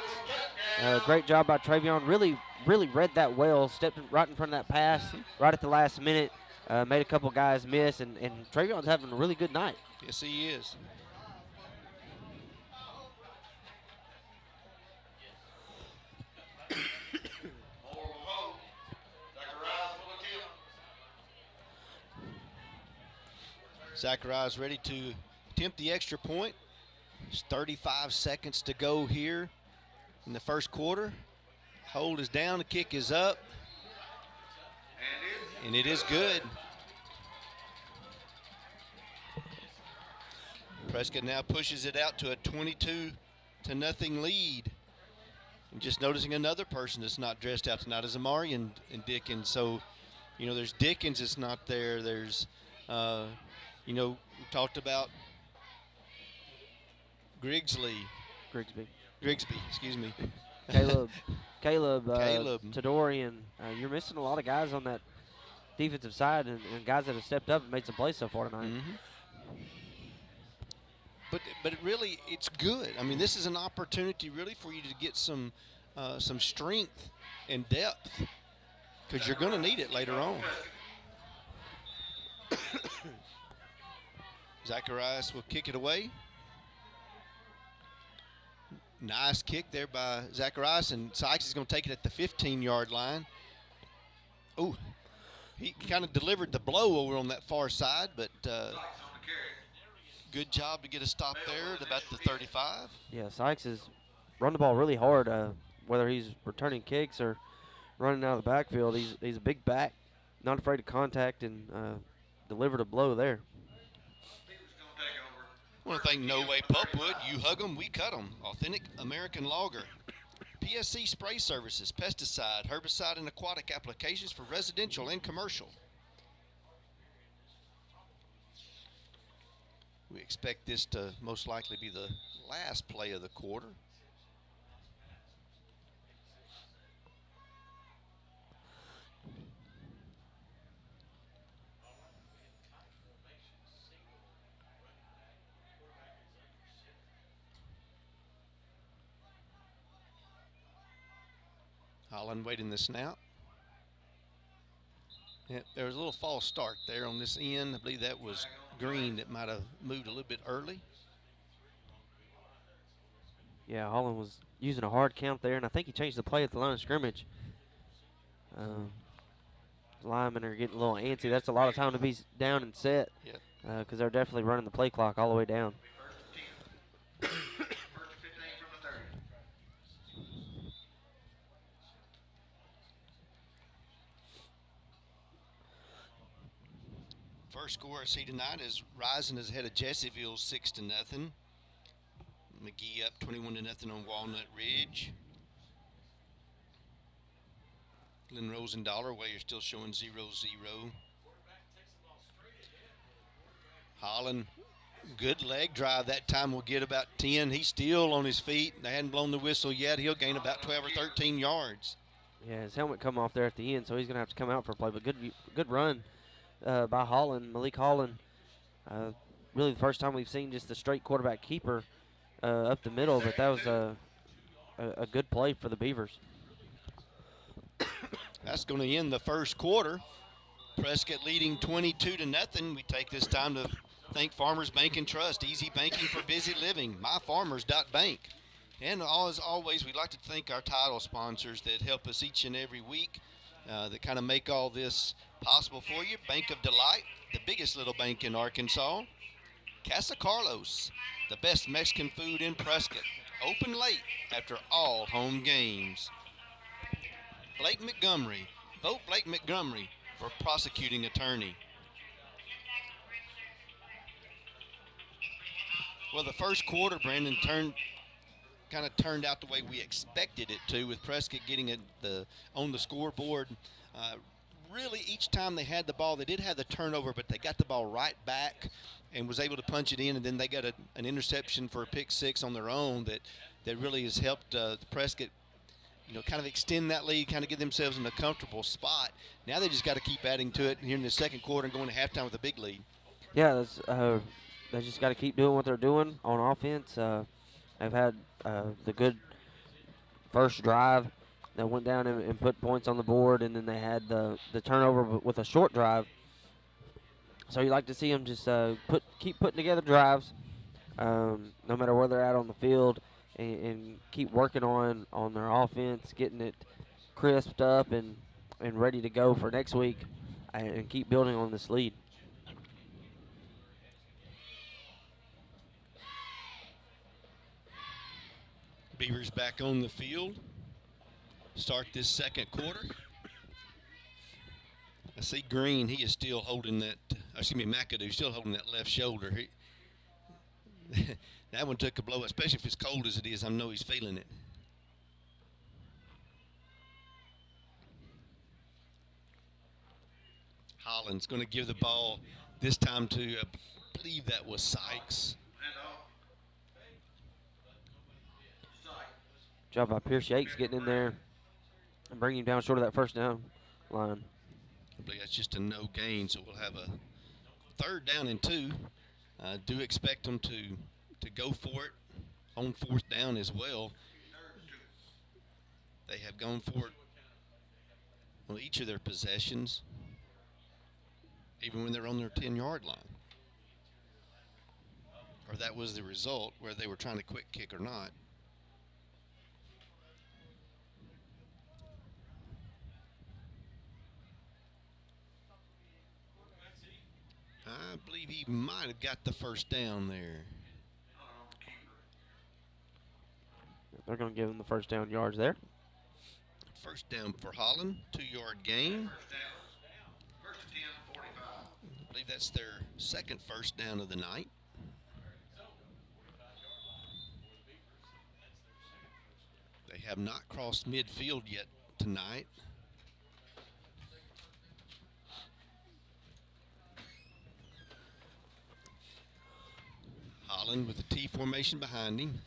Great job by Travion. Really read that well. Stepped right in front of that pass right at the last minute. Made a couple guys miss, and Travion's having a really good night. Yes, he is. Zacharias ready to attempt the extra point. There's 35 seconds to go here in the first quarter. Hold is down, the kick is up. And it is good. Prescott now pushes it out to a 22-0 lead. And just noticing another person that's not dressed out tonight is Amari and Dickens. So, there's Dickens that's not there. There's, we talked about Grigsby, excuse me. Caleb, Tadorian. You're missing a lot of guys on that defensive side and guys that have stepped up and made some plays so far tonight. But it's good. I mean, this is an opportunity really for you to get some strength and depth because you're going to need it later on. Zacharias will kick it away. Nice kick there by Zacharias, and Sykes is going to take it at the 15-yard line. Oh, he kind of delivered the blow over on that far side, but good job to get a stop there at about the 35. Yeah, Sykes has run the ball really hard, whether he's returning kicks or running out of the backfield. He's a big back, not afraid to contact, and delivered a blow there. I want to thank No Way Pulpwood. You hug them, we cut them. Authentic American Lager. PSC Spray Services, pesticide, herbicide, and aquatic applications for residential and commercial. We expect this to most likely be the last play of the quarter. Holland waiting the snap. Yeah, there was a little false start there on this end. I believe that was Green that might have moved a little bit early. Yeah, Holland was using a hard count there, and I think he changed the play at the line of scrimmage. Linemen are getting a little antsy. That's a lot of time to be down and set because they're definitely running the play clock all the way down. First score I see tonight is Rising is ahead of Jessieville 6-0. McGee up 21-0 on Walnut Ridge. Glenn Rosendollar, Way are still showing 0-0. Holland, good leg drive that time, will get about 10. He's still on his feet. They hadn't blown the whistle yet. He'll gain about 12 or 13 yards. Yeah, his helmet come off there at the end, so he's going to have to come out for a play. But good run by Holland, Malik Holland. Really the first time we've seen just a straight quarterback keeper up the middle, but that was a good play for the Beavers. That's going to end the first quarter. Prescott leading 22-0. We take this time to thank Farmers Bank and Trust, easy banking for busy living, myfarmers.bank. And as always, we'd like to thank our title sponsors that help us each and every week, that kind of make all this possible for you. Bank of Delight, the biggest little bank in Arkansas. Casa Carlos, the best Mexican food in Prescott, open late after all home games. Blake Montgomery, vote Blake Montgomery for prosecuting attorney. Well, the first quarter, Brandon, kind of turned out the way we expected it to, with Prescott getting it on the scoreboard. Really, each time they had the ball, they did have the turnover, but they got the ball right back and was able to punch it in, and then they got an interception for a pick six on their own that really has helped Prescott, kind of extend that lead, kind of get themselves in a comfortable spot. Now they just got to keep adding to it here in the second quarter and going to halftime with a big lead. Yeah, they just got to keep doing what they're doing on offense. They've had the good first drive that went down and put points on the board, and then they had the turnover with a short drive. So you like to see them just keep putting together drives, no matter where they're at on the field, and keep working on their offense, getting it crisped up and ready to go for next week, and keep building on this lead. Beavers back on the field. Start this second quarter. I see Green, he is still holding that, McAdoo still holding that left shoulder. That one took a blow, especially if it's cold as it is. I know he's feeling it. Holland's going to give the ball this time to, I believe that was Sykes. Job by Pierce Yates getting in there and bringing him down short of that first down line. I believe that's just a no gain, so we'll have a 3rd down and 2. I do expect them to go for it on 4th down as well. They have gone for it on each of their possessions, even when they're on their 10-yard line. Or that was the result, where they were trying to quick kick or not. I believe he might have got the first down there. They're going to give him the first down yards there. First down for Holland, 2-yard gain. First and 10, 45. I believe that's their second first down of the night. They have not crossed midfield yet tonight. Holland with the T formation behind him.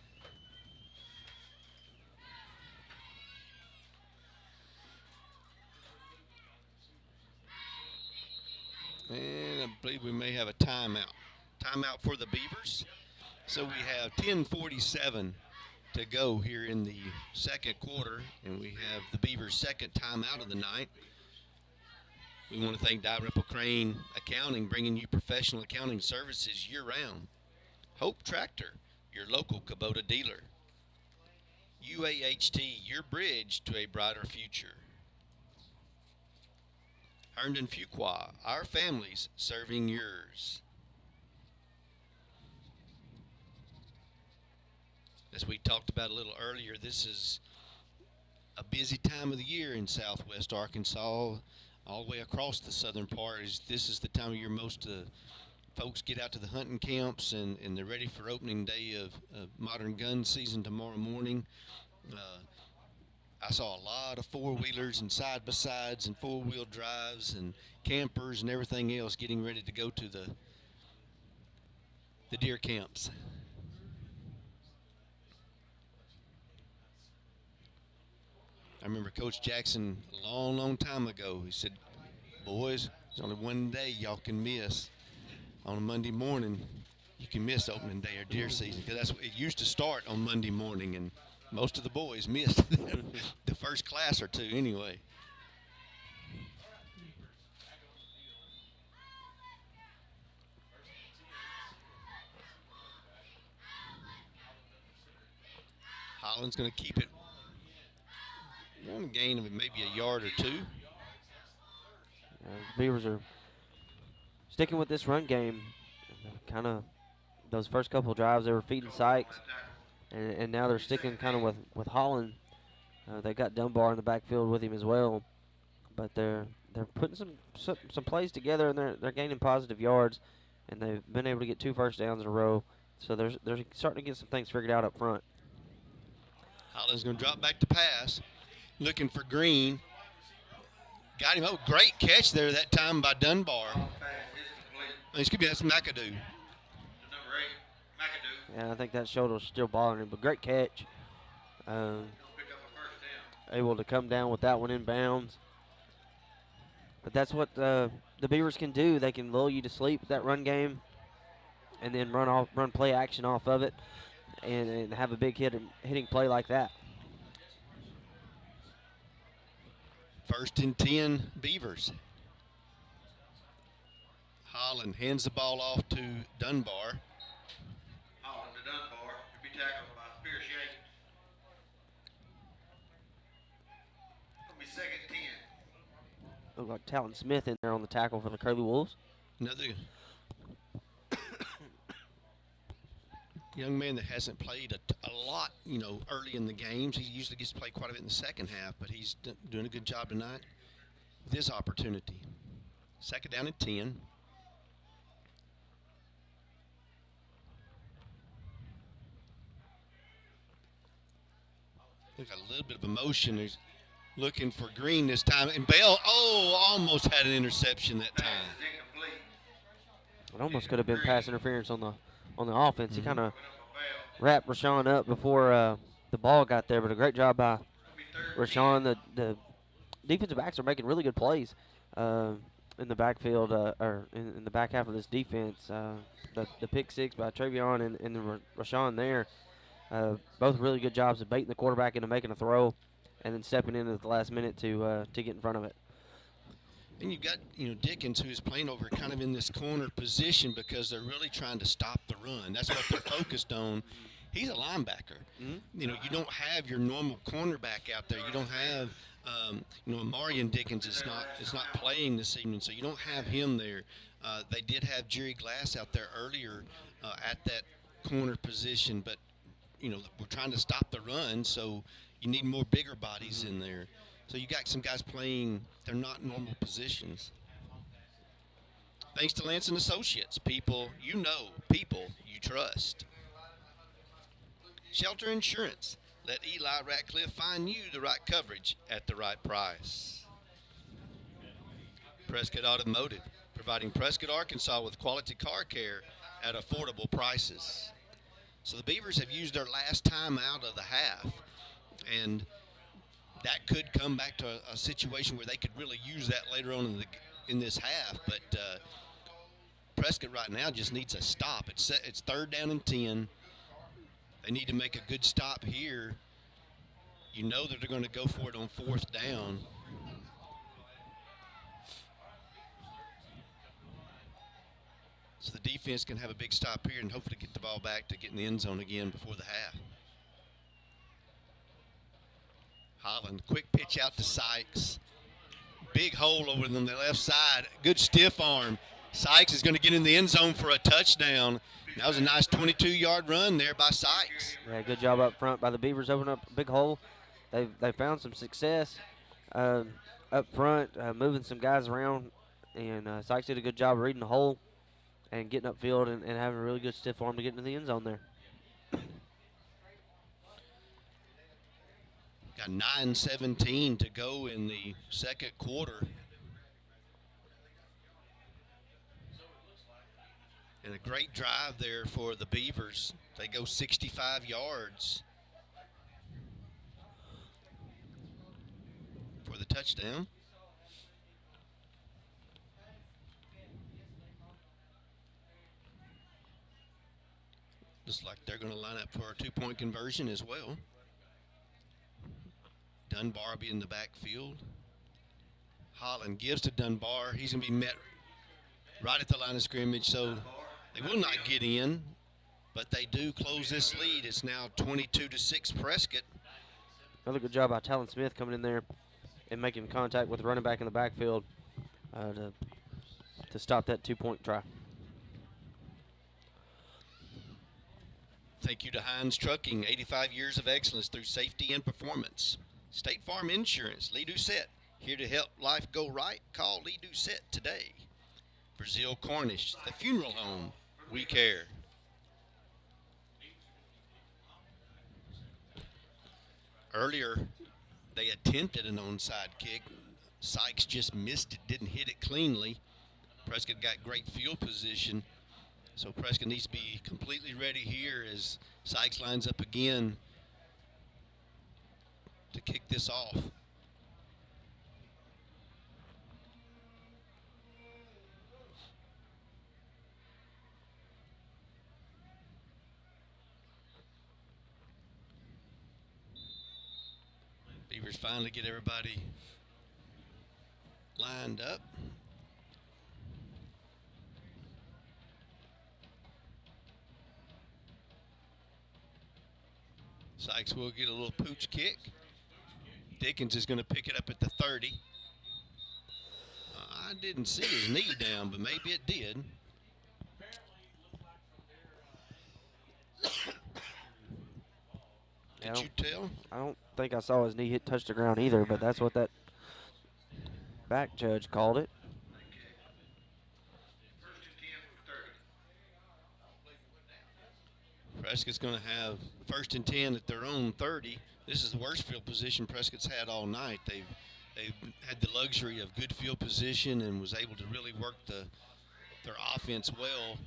And I believe we may have a timeout. Timeout for the Beavers. So we have 10:47 to go here in the second quarter, and we have the Beavers' second timeout of the night. We want to thank Dalrymple Crane Accounting, bringing you professional accounting services year-round. Hope Tractor, your local Kubota dealer. UAHT, your bridge to a brighter future. Herndon Fuqua, our families serving yours. As we talked about a little earlier, this is a busy time of the year in southwest Arkansas, all the way across the southern part. This is the time of year most folks get out to the hunting camps, and they're ready for opening day of modern gun season tomorrow morning. I saw a lot of four-wheelers and side-by-sides and four-wheel drives and campers and everything else getting ready to go to the deer camps. I remember Coach Jackson a long, long time ago. He said, boys, there's only one day y'all can miss. On a Monday morning, you can miss opening day or deer season, because that's what it used to start on Monday morning, and most of the boys missed the first class or two anyway. Holland's going to keep it on a gain of maybe a yard or two. Beavers are sticking with this run game. Kind of those first couple of drives, they were feeding Sykes, and now they're sticking kind of with Holland. They got Dunbar in the backfield with him as well, but they're putting some plays together, and they're gaining positive yards, and they've been able to get 2 first downs in a row. So they're starting to get some things figured out up front. Holland's going to drop back to pass, looking for Green. Got him. Oh, great catch there that time by Dunbar. Excuse me, that's McAdoo. Yeah, I think that shoulder was still bothering him, but great catch. Able to come down with that one in bounds. But that's what the Beavers can do. They can lull you to sleep with that run game, and then run play action off of it, and have a big hitting play like that. 1st and 10 Beavers. Holland hands the ball off to Dunbar. Holland to Dunbar. He'll be tackled by Pierce Yates. It'll be 2nd and 10. Look like Talon Smith in there on the tackle for the Curly Wolves. Another young man that hasn't played a lot, early in the games. He usually gets to play quite a bit in the second half, but he's doing a good job tonight with his opportunity. 2nd down and 10. Look, a little bit of emotion. He's looking for Green this time. And Bell, almost had an interception that time. It almost could have been pass interference on the offense. He kind of wrapped Rashawn up before the ball got there, but a great job by Rashawn. The defensive backs are making really good plays in the backfield, or in the back half of this defense. The pick 6 by Travion and Rashawn there, both really good jobs of baiting the quarterback into making a throw, and then stepping in at the last minute to get in front of it. And you've got, Dickens, who's playing over kind of in this corner position because they're really trying to stop the run. That's what they're focused on. He's a linebacker. Mm-hmm. You don't have your normal cornerback out there. You don't have, Marion Dickens is not playing this evening, so you don't have him there. They did have Jerry Glass out there earlier at that corner position, but, we're trying to stop the run, so you need more bigger bodies in there. So you got some guys playing, they're not normal positions. Thanks to Lance and Associates, people you know, people you trust. Shelter Insurance, let Eli Ratcliffe find you the right coverage at the right price. Prescott Automotive, providing Prescott, Arkansas with quality car care at affordable prices. So the Beavers have used their last time out of the half, and that could come back to a situation where they could really use that later on in this half. But Prescott right now just needs a stop. It's 3rd down and 10. They need to make a good stop here. You know that they're going to go for it on 4th down. So the defense can have a big stop here and hopefully get the ball back to get in the end zone again before the half. Holland, quick pitch out to Sykes. Big hole over on the left side. Good stiff arm. Sykes is going to get in the end zone for a touchdown. That was a nice 22-yard run there by Sykes. Yeah, good job up front by the Beavers, opening up a big hole. They found some success up front, moving some guys around, and Sykes did a good job of reading the hole and getting upfield and having a really good stiff arm to get into the end zone there. Got 9:17 to go in the second quarter. And a great drive there for the Beavers. They go 65 yards for the touchdown. Looks like they're going to line up for a 2-point conversion as well. Dunbar will be in the backfield. Holland gives to Dunbar. He's going to be met right at the line of scrimmage, so they will not get in. but they do close this lead. It's now 22-6 Prescott. Another good job by Talon Smith coming in there and making contact with the running back in the backfield to stop that 2-point try. Thank you to Hines Trucking, 85 years of excellence through safety and performance. State Farm Insurance, Lee Doucette, here to help life go right. Call Lee Doucette today. Brazil Cornish, the funeral home, we care. Earlier, they attempted an onside kick. Sykes just missed it, didn't hit it cleanly. Prescott got great field position. So Prescott needs to be completely ready here as Sykes lines up again to kick this off. Beavers finally get everybody lined up. Sykes will get a little pooch kick. Dickens is going to pick it up at the 30. I didn't see his knee down, but maybe it did. Did you tell? I don't think I saw his knee touch the ground either, but that's what that back judge called it. Prescott's going to have 1st and 10 at their own 30. This is the worst field position Prescott's had all night. They've had the luxury of good field position and was able to really work their offense well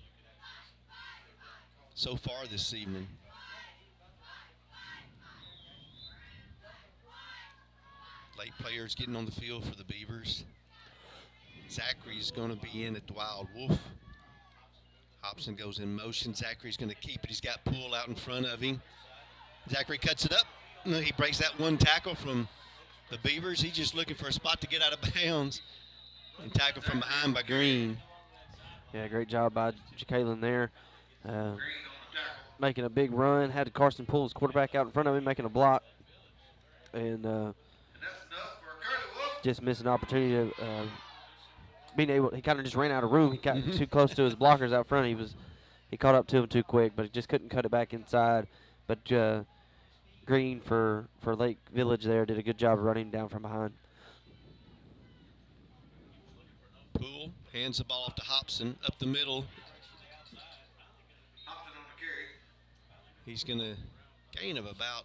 so far this evening. Late players getting on the field for the Beavers. Zachary's going to be in at the Wild Wolf. Hobson goes in motion. Zachary's going to keep it. He's got Poole out in front of him. Zachary cuts it up. No, he breaks that one tackle from the Beavers. He's just looking for a spot to get out of bounds. And tackled from behind by Green. Yeah, great job by Jacqueline there. Making a big run. Had Carson Poole's quarterback out in front of him making a block. And just missed an opportunity to being able. He kind of just ran out of room. He got too close to his blockers out front. He caught up to him too quick, but he just couldn't cut it back inside. But Green for Lake Village there did a good job of running down from behind. Poole hands the ball off to Hobson up the middle. He's going to gain of about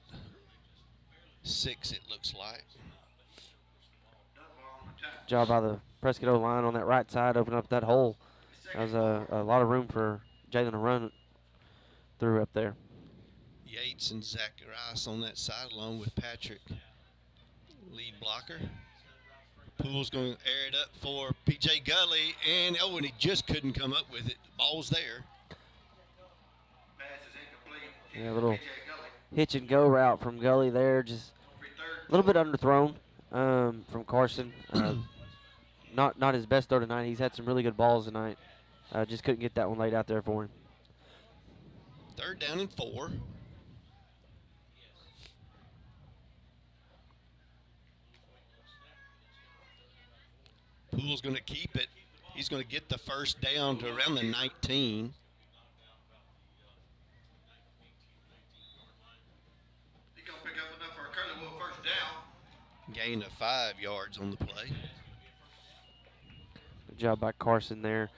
6, it looks like. Job by the Prescott O-line on that right side, open up that hole. That was a lot of room for Jalen to run through up there. Yates and Zacharias on that side along with Patrick, lead blocker. Poole's going to air it up for P.J. Gully, and he just couldn't come up with it. The ball's there. Yeah, a little hitch and go route from Gully there, just a little bit underthrown from Carson. Not his best throw tonight. He's had some really good balls tonight. Just couldn't get that one laid out there for him. 3rd down and 4. Poole's going to keep it. He's going to get the 1st down to around the 19. He's going to pick up enough for a Curlywell 1st down. Gain of 5 yards on the play. Good job by Carson there.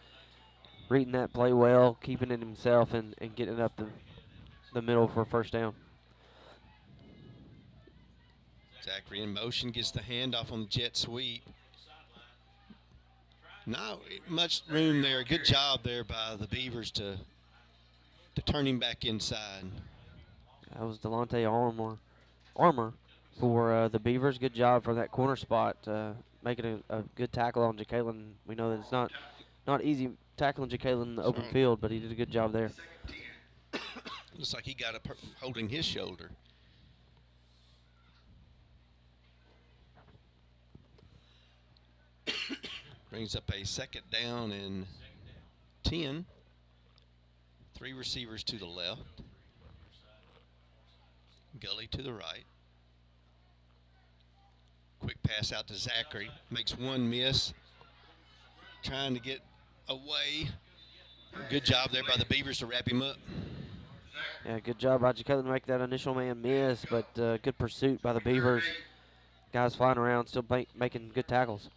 Reading that play well, keeping it himself, and getting it up the middle for a 1st down. Zachary in motion, gets the handoff on the jet sweep. Not much room there. Good job there by the Beavers to turn him back inside. That was Delonte Armour for the Beavers. Good job from that corner spot, making a good tackle on Jacqueline. We know that it's not easy tackling Jacqueline in the open field, but he did a good job there. Looks like he got up holding his shoulder. Brings up a 2nd down and 10. Three receivers to the left. Gully to the right. Quick pass out to Zachary. Makes one miss. Trying to get away. Good job there by the Beavers to wrap him up. Yeah, good job by Jacob to make that initial man miss, but good pursuit by the Beavers. Guys flying around, still making good tackles.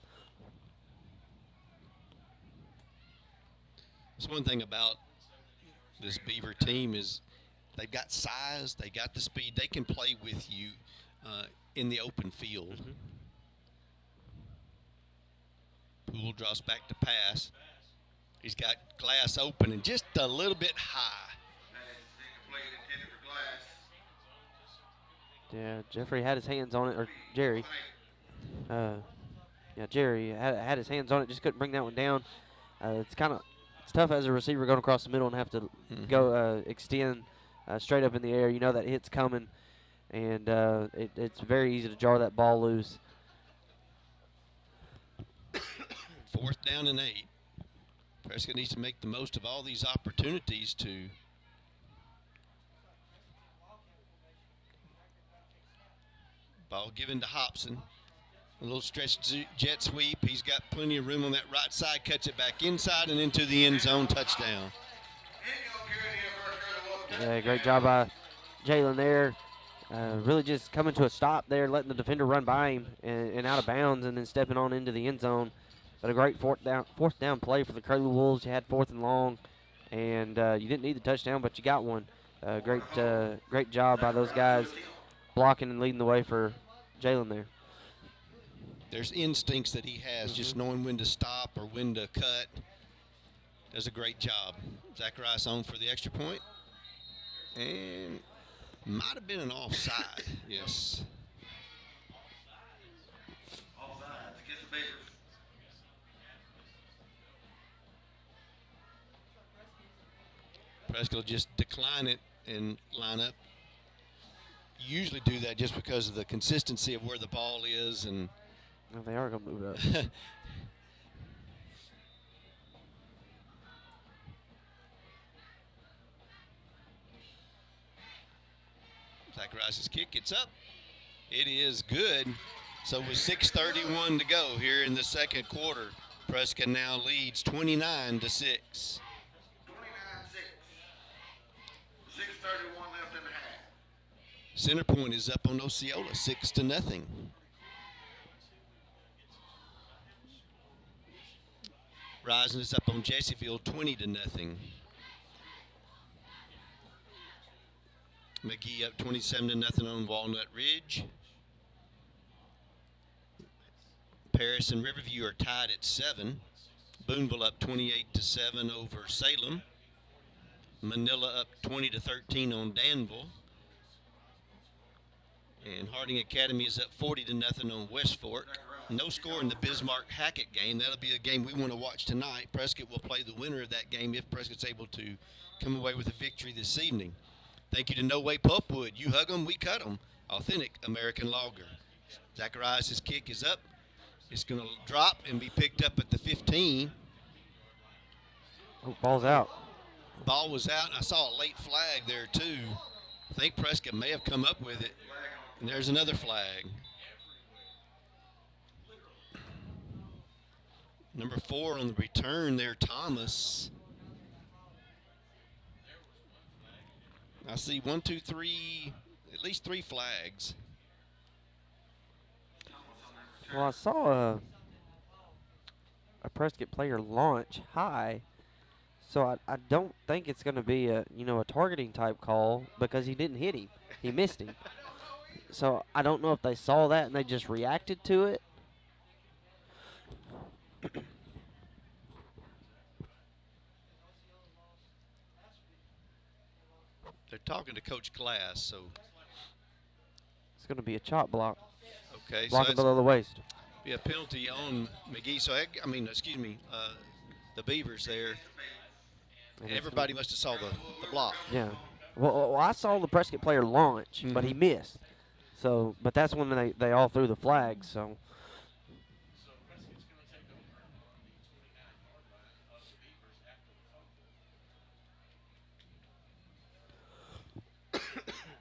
That's one thing about this Beaver team is they've got size, they got the speed, they can play with you in the open field. Poole draws back to pass. He's got Glass open and just a little bit high. Yeah, Jeffrey had his hands on it, or Jerry. Yeah, Jerry had his hands on it, just couldn't bring that one down. It's tough as a receiver going across the middle and have to go extend straight up in the air. You know that hit's coming, and it's very easy to jar that ball loose. 4th down and 8. Prescott needs to make the most of all these opportunities to ball given to Hobson. A little stretched jet sweep. He's got plenty of room on that right side. Cuts it back inside and into the end zone. Touchdown. Yeah, great job by Jalen there. Really just coming to a stop there, letting the defender run by him and out of bounds, and then stepping on into the end zone. But a great fourth down play for the Curly Wolves. You had 4th and long, and you didn't need the touchdown, but you got one. Great job by those guys blocking and leading the way for Jalen there. There's instincts that he has, just knowing when to stop or when to cut. Does a great job. Zacharias on for the extra point. And might have been an offside, yes. Offside against the Beavers. Prescott will just decline it and line up. Usually do that just because of the consistency of where the ball is. And well, they are going to move it up. Zacharias' kick gets up. It is good. So with 6:31 to go here in the second quarter, Prescott now leads 29-6. 29-6. 6:31 left in the half. Center Point is up on Osceola, 6-0. Rising is up on Jessefield, 20-0. McGee up 27-0 on Walnut Ridge. Paris and Riverview are tied at 7. Boonville up 28-7 over Salem. Manila up 20-13 on Danville. And Harding Academy is up 40-0 on West Fork. No score in the Bismarck-Hackett game. That'll be a game we want to watch tonight. Prescott will play the winner of that game if Prescott's able to come away with a victory this evening. Thank you to No Way Pulpwood. You hug them, we cut them. Authentic American lager. Zacharias' kick is up. It's going to drop and be picked up at the 15. Oh, ball's out. Ball was out, and I saw a late flag there, too. I think Prescott may have come up with it. And there's another flag. Number 4 on the return there, Thomas. I see 1, 2, 3, at least 3 flags. Well, I saw a Prescott player launch high, so I don't think it's going to be a targeting type call because he didn't hit him. He missed him. So I don't know if they saw that and they just reacted to it. They're talking to Coach Glass, so. It's going to be a chop block. Okay, Blocking below the waist. Be a penalty on McGee. So, the Beavers there. And everybody must have saw the block. Yeah. Well, I saw the Prescott player launch, but he missed. So, but that's when they all threw the flags. So.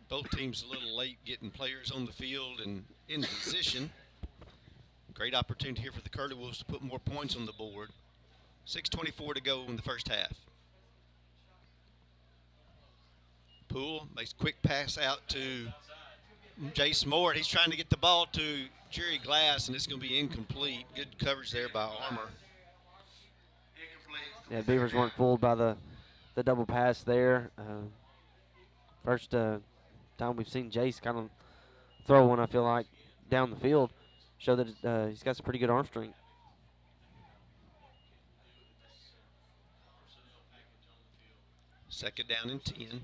Both teams a little late getting players on the field and in position. Great opportunity here for the Curly Wolves to put more points on the board. 6:24 to go in the first half. Poole makes a quick pass out to Jace Moore. He's trying to get the ball to Jerry Glass, and it's going to be incomplete. Good coverage there by Armour. Yeah, Beavers weren't fooled by the double pass there. First time we've seen Jace kind of throw one, I feel like, down the field. Show that he's got some pretty good arm strength. Second down and 10.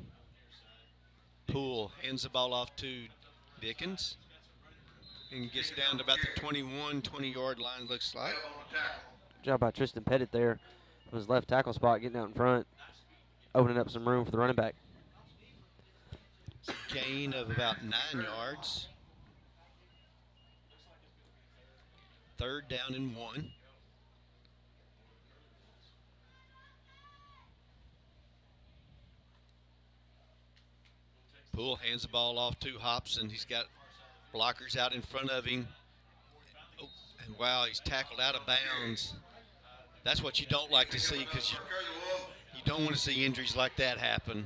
Poole hands the ball off to Dickens and gets down to about the 21, 20-yard line, looks like. Good job by Tristan Pettit there from his left tackle spot, getting out in front, opening up some room for the running back. Gain of about 9 yards. Third down and 1. Poole hands the ball off to Hobson. He's got blockers out in front of him. Oh, and wow, he's tackled out of bounds. That's what you don't like to see, because you don't want to see injuries like that happen.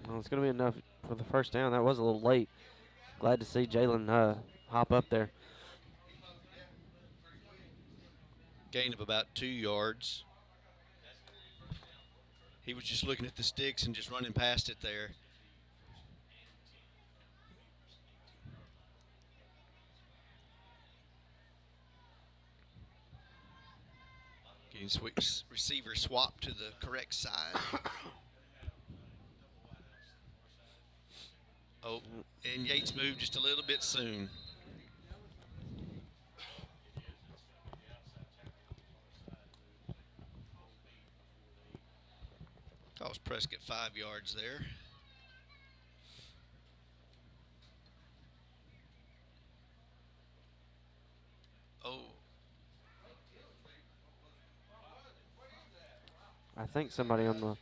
Well, it's going to be enough for the first down. That was a little late. Glad to see Jalen hop up there. Gain of about 2 yards. He was just looking at the sticks and just running past it there. Getting receiver swap to the correct side. Oh, and Yates moved just a little bit soon. Cost Prescott 5 yards there. Oh. I think somebody on the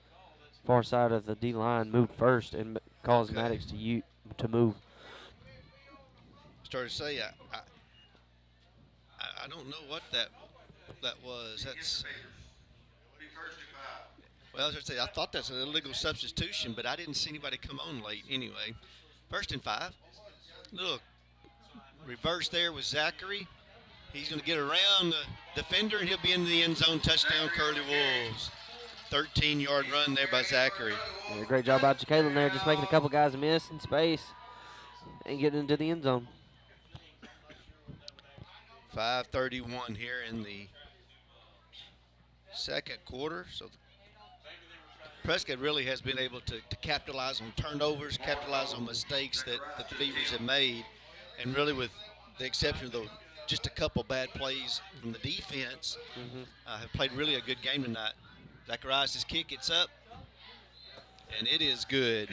far side of the D-line moved first and caused Maddox to move. Started to say, I don't know what that was. That's well, as I say, I thought that's an illegal substitution, but I didn't see anybody come on late anyway. 1st and 5. Little reverse there with Zachary. He's going to get around the defender, and he'll be in the end zone. Touchdown, Curly Wolves. 13-yard run there by Zachary. Yeah, great job by Jacalyn there, just making a couple guys miss in space and getting into the end zone. 5:31 here in the second quarter. So Prescott really has been able to capitalize on turnovers, capitalize on mistakes that the Beavers have made, and really with the exception of just a couple bad plays from the defense, have played really a good game tonight. Zacharias' kick, it's up, and it is good.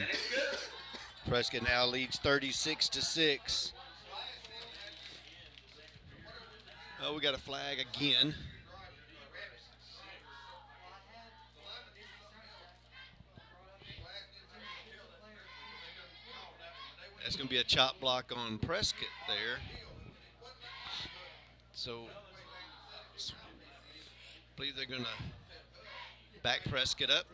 Prescott now leads 36-6. Oh, we got a flag again. That's going to be a chop block on Prescott there. So I believe they're going to back Prescott up.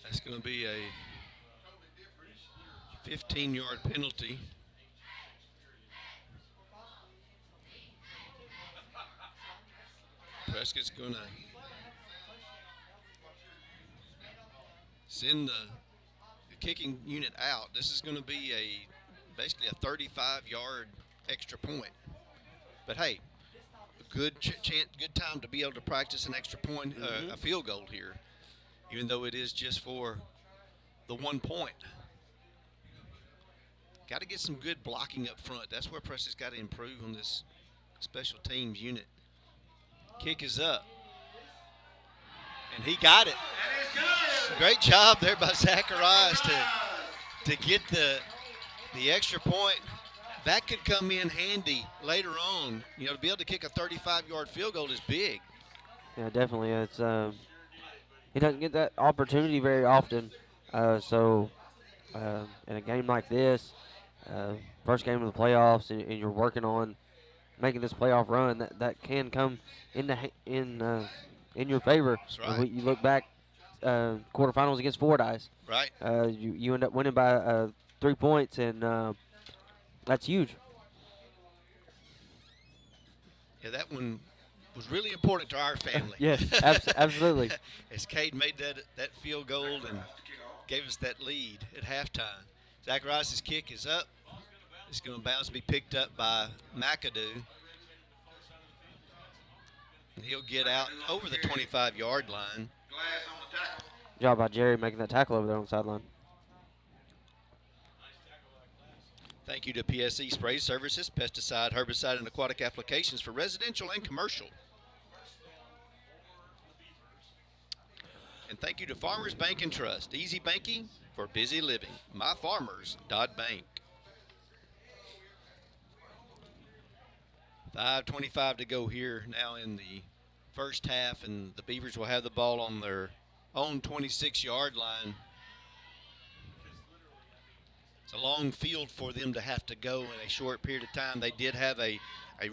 That's going to be a 15-yard penalty. Prescott's going to send the kicking unit out. This is going to be basically a 35-yard extra point. But hey, a good time to be able to practice an extra point, a field goal here, even though it is just for the 1 point. Got to get some good blocking up front. That's where Prescott's got to improve on this special teams unit. Kick is up. And he got it. Great job there by Zacharias to get the extra point. That could come in handy later on. You know, to be able to kick a 35-yard field goal is big. Yeah, definitely. It's he doesn't get that opportunity very often. In a game like this, first game of the playoffs, and you're working on making this playoff run, that can come in your favor. That's right. You look back, quarterfinals against Fordyce. Right. You end up winning by 3 points, and that's huge. Yeah, that one was really important to our family. Yes, absolutely. As Cade made that field goal and gave us that lead at halftime. Zacharias' kick is up. It's going to bounce, be picked up by McAdoo. And he'll get out over the 25-yard line. Good job by Jerry making that tackle over there on the sideline. Thank you to PSE Spray Services, pesticide, herbicide, and aquatic applications for residential and commercial. And thank you to Farmers Bank and Trust, easy banking for busy living. MyFarmers.bank. 5:25 to go here now in the first half, and the Beavers will have the ball on their own 26-yard line. It's a long field for them to have to go in a short period of time. They did have a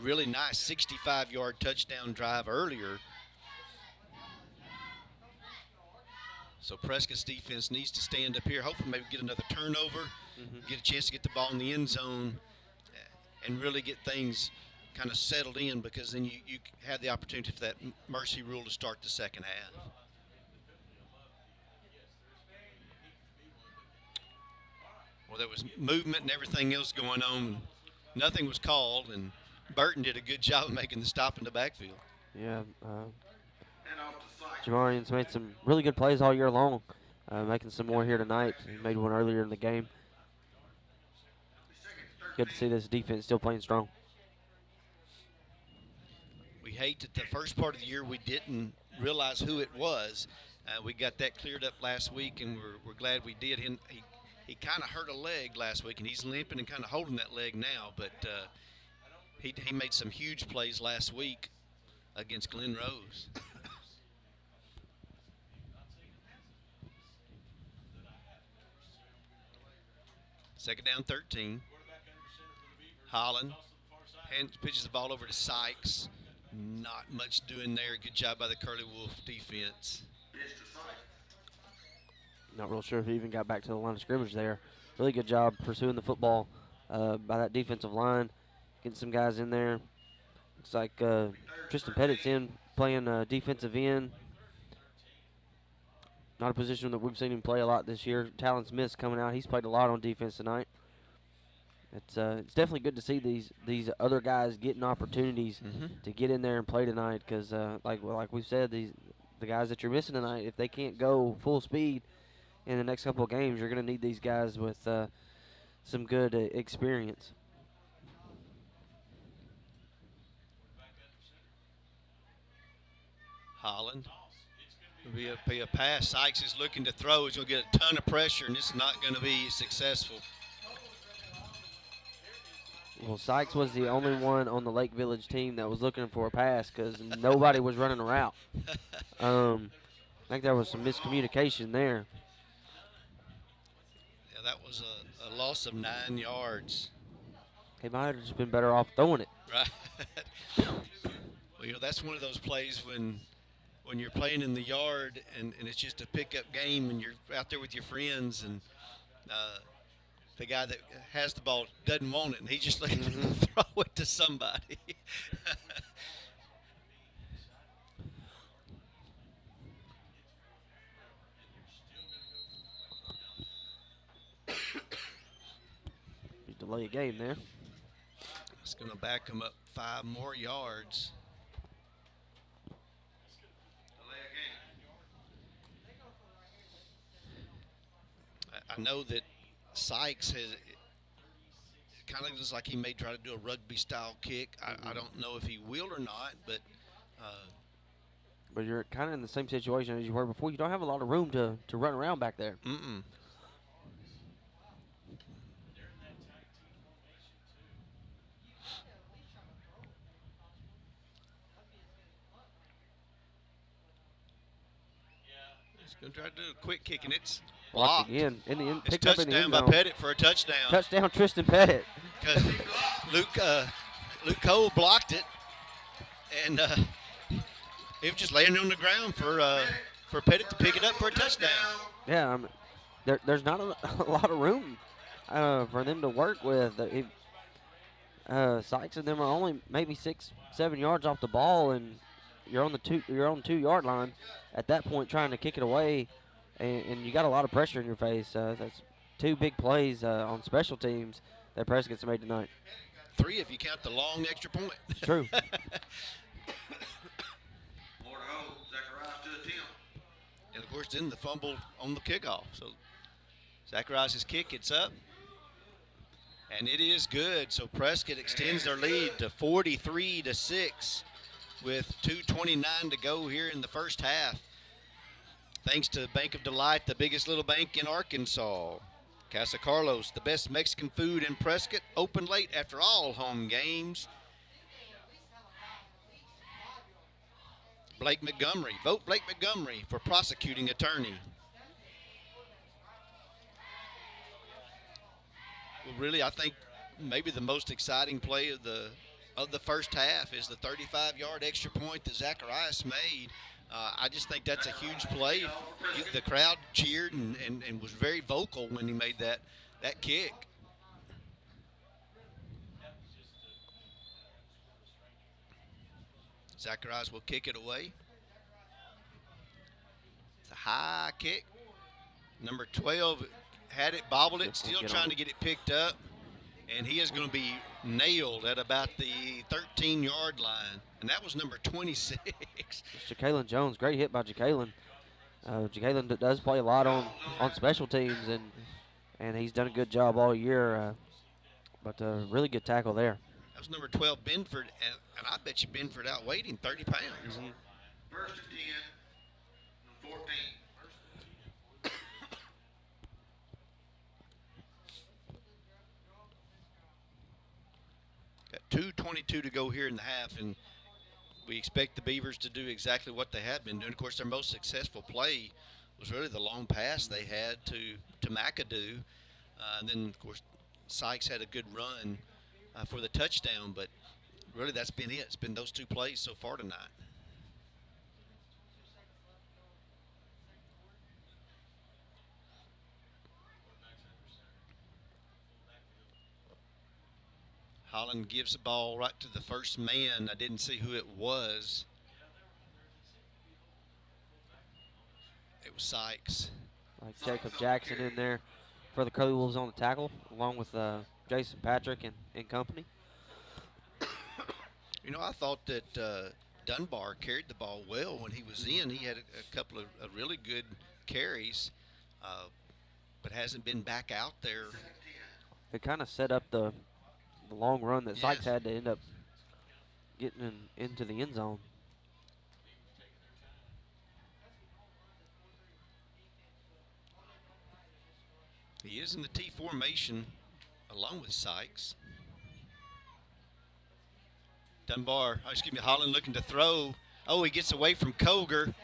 really nice 65-yard touchdown drive earlier. So Prescott's defense needs to stand up here, hopefully maybe get another turnover, get a chance to get the ball in the end zone, and really get things kind of settled in, because then you have the opportunity for that mercy rule to start the second half. Well, there was movement and everything else going on. Nothing was called, and Burton did a good job of making the stop in the backfield. Yeah, Jamarian's made some really good plays all year long, making some more here tonight. He made one earlier in the game. Good to see this defense still playing strong. We hate that the first part of the year we didn't realize who it was. We got that cleared up last week, and we're glad we did. He kind of hurt a leg last week, and he's limping and kind of holding that leg now. But he made some huge plays last week against Glen Rose. Second down, 13. Holland pitches the ball over to Sykes. Not much doing there. Good job by the Curly Wolf defense. Not real sure if he even got back to the line of scrimmage there. Really good job pursuing the football by that defensive line, getting some guys in there. Looks like Tristan Pettit's in playing defensive end. Not a position that we've seen him play a lot this year. Talon Smith's coming out. He's played a lot on defense tonight. It's definitely good to see these other guys getting opportunities to get in there and play tonight, because like we've said, the guys that you're missing tonight, if they can't go full speed in the next couple of games, you're going to need these guys with some good experience. Holland. It'll be a pass. Sykes is looking to throw. He's going to get a ton of pressure, and it's not going to be successful. Well, Sykes was the only one on the Lake Village team that was looking for a pass, because nobody was running a route. I think there was some miscommunication there. Yeah, that was a loss of 9 yards. He might have just been better off throwing it. Right. Well, that's one of those plays when you're playing in the yard and it's just a pickup game and you're out there with your friends, and the guy that has the ball doesn't want it, and he's just looking to throw it to somebody. You delay a game there. It's going to back him up 5 more yards. I know that Sykes has kind of looks like he may try to do a rugby-style kick. I don't know if he will or not, but you're kind of in the same situation as you were before. You don't have a lot of room to run around back there. He's going to try to do a quick kick, and it's Blocked blocked. again. In the end, It's picked up in the touchdown end by zone. Pettit for a touchdown. Touchdown, Tristan Pettit. Because Luke Cole blocked it, and it was just laying on the ground for Pettit to pick it up for a touchdown. Yeah, there's not a lot of room for them to work with. Sykes and them are only maybe 6-7 yards off the ball, and you're on the 2-yard line at that point trying to kick it away, and you got a lot of pressure in your face. That's 2 big plays on special teams that Prescott's made tonight. 3 if you count the long extra point. True. More to hold. Zacharias to attempt. And of course, then the fumble on the kickoff. So Zacharias' kick, it's up. And it is good. So Prescott extends their lead to 43-6 with 2:29 to go here in the first half. Thanks to Bank of Delight, the biggest little bank in Arkansas. Casa Carlos, the best Mexican food in Prescott, open late after all home games. Blake Montgomery, vote Blake Montgomery for prosecuting attorney. Well, really, I think maybe the most exciting play of the first half is the 35-yard extra point that Zacharias made. I just think that's a huge play. The crowd cheered and was very vocal when he made that kick. Zacharias will kick it away. It's a high kick. Number 12 had it, bobbled it, still trying to get it picked up. And he is going to be nailed at about the 13-yard line. And that was number 26. It's Jacalyn Jones. Great hit by Jacalyn. Jacalyn does play a lot on special teams, and he's done a good job all year. But really good tackle there. That was number 12, Benford. And I bet you Benford outweighed him 30 pounds. Mm-hmm. First and 10, 14. Got 2:22 to go here in the half, and we expect the Beavers to do exactly what they have been doing. Of course, their most successful play was really the long pass they had to McAdoo. And then, of course, Sykes had a good run for the touchdown, but really that's been it. It's been those 2 plays so far tonight. Holland gives the ball right to the first man. I didn't see who it was. It was Sykes. Like Jacob Jackson in there for the Curly Wolves on the tackle, along with Jason Patrick and company. You know, I thought that Dunbar carried the ball well when he was in. He had a couple of really good carries, but hasn't been back out there. It kind of set up the long run that Sykes Yes. had to end up getting into the end zone. He is in the T formation along with Sykes. Holland looking to throw. Oh, he gets away from Koger.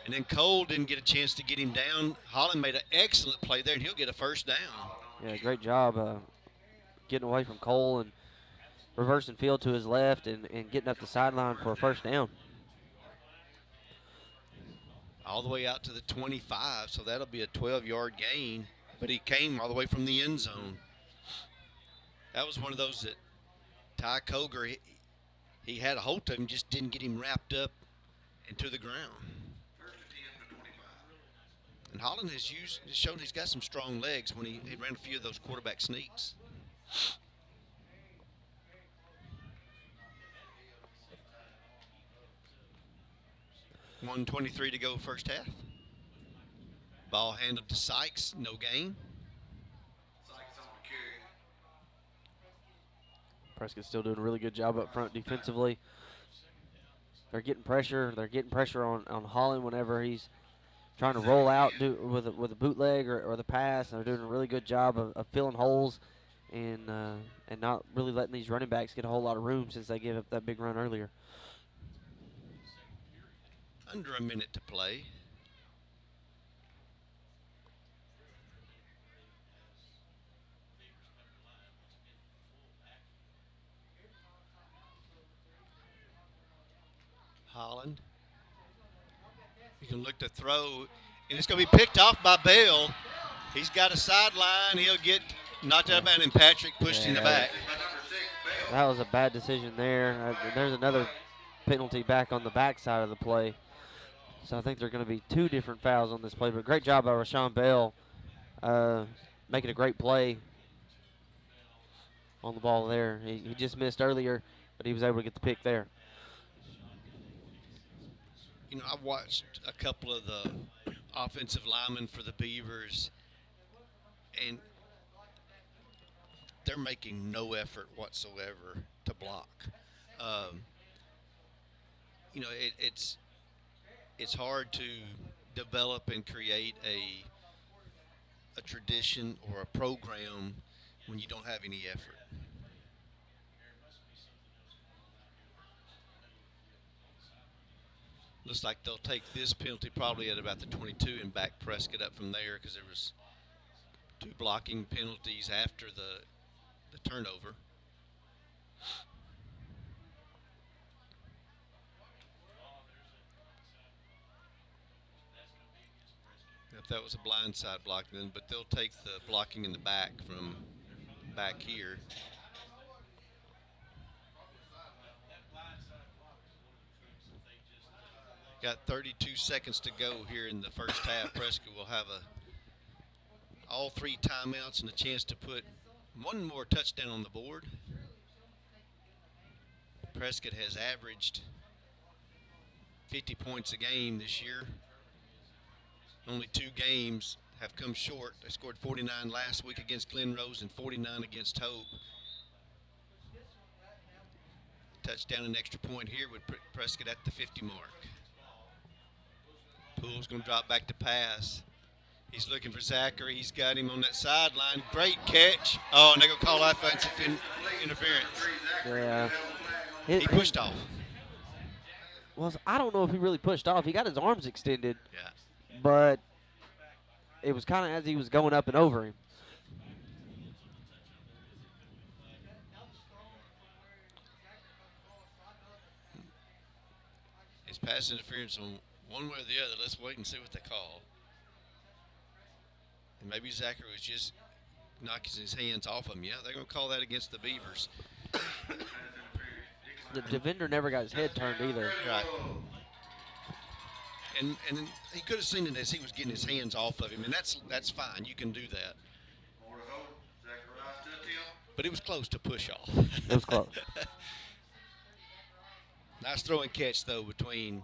And then Cole didn't get a chance to get him down. Holland made an excellent play there, and he'll get a first down. Yeah, great job getting away from Cole and reversing field to his left and getting up the sideline for a first down. All the way out to the 25, so that'll be a 12-yard gain. But he came all the way from the end zone. That was one of those that Ty Koger, he had a hold of him, just didn't get him wrapped up into the ground. And Holland has shown he's got some strong legs when he ran a few of those quarterback sneaks. $1:23 to go first half. Ball handed to Sykes, no gain. Prescott's still doing a really good job up front defensively. They're getting pressure. They're getting pressure on Holland whenever he's trying to roll out with a bootleg or the pass. And they're doing a really good job of filling holes and not really letting these running backs get a whole lot of room since they gave up that big run earlier. Under a minute to play. Holland. You can look to throw, and it's going to be picked off by Bell. He's got a sideline. He'll get knocked out of bounds, and Patrick pushed in the back. That was a bad decision there. There's another penalty back on the backside of the play. So I think there are going to be 2 different fouls on this play. But great job by Rashawn Bell making a great play on the ball there. He just missed earlier, but he was able to get the pick there. You know, I've watched a couple of the offensive linemen for the Beavers, and they're making no effort whatsoever to block. You know, it's hard to develop and create a tradition or a program when you don't have any effort. Looks like they'll take this penalty probably at about the 22 and back Prescott up from there, because there was 2 blocking penalties after the turnover. If that was a blindside block then, but they'll take the blocking in the back from back here. Got 32 seconds to go here in the first half. Prescott will have all 3 timeouts and a chance to put 1 more touchdown on the board. Prescott has averaged 50 points a game this year. Only 2 games have come short. They scored 49 last week against Glen Rose and 49 against Hope. Touchdown and extra point here with Prescott at the 50 mark. Poole's going to drop back to pass. He's looking for Zachary. He's got him on that sideline. Great catch. Oh, and they're going to call offensive interference. Yeah. He pushed off. Well, I don't know if he really pushed off. He got his arms extended. Yeah. But it was kind of as he was going up and over him. It's pass interference on one way or the other. Let's wait and see what they call. And maybe Zachary was just knocking his hands off him. Yeah, they're going to call that against the Beavers. The defender never got his head turned either. Right. And he could have seen it as he was getting his hands off of him, and that's fine. You can do that. But it was close to push off. It was close. Nice throw and catch, though, between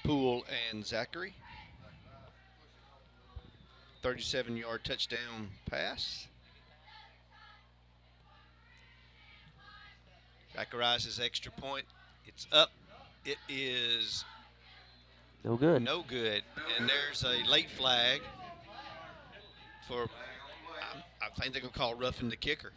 Poole and Zachary. 37-yard touchdown pass. Zacharias' extra point. It's up. It is no good. No good. And there's a late flag for, I think they're going to call roughing the kicker.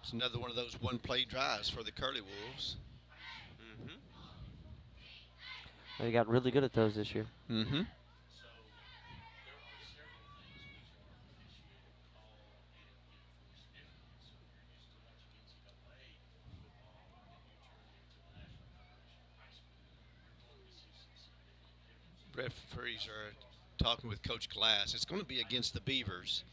It's another one of those one-play drives for the Curly Wolves. They got really good at those this year. Referees are talking with Coach Glass. It's going to be against the Beavers.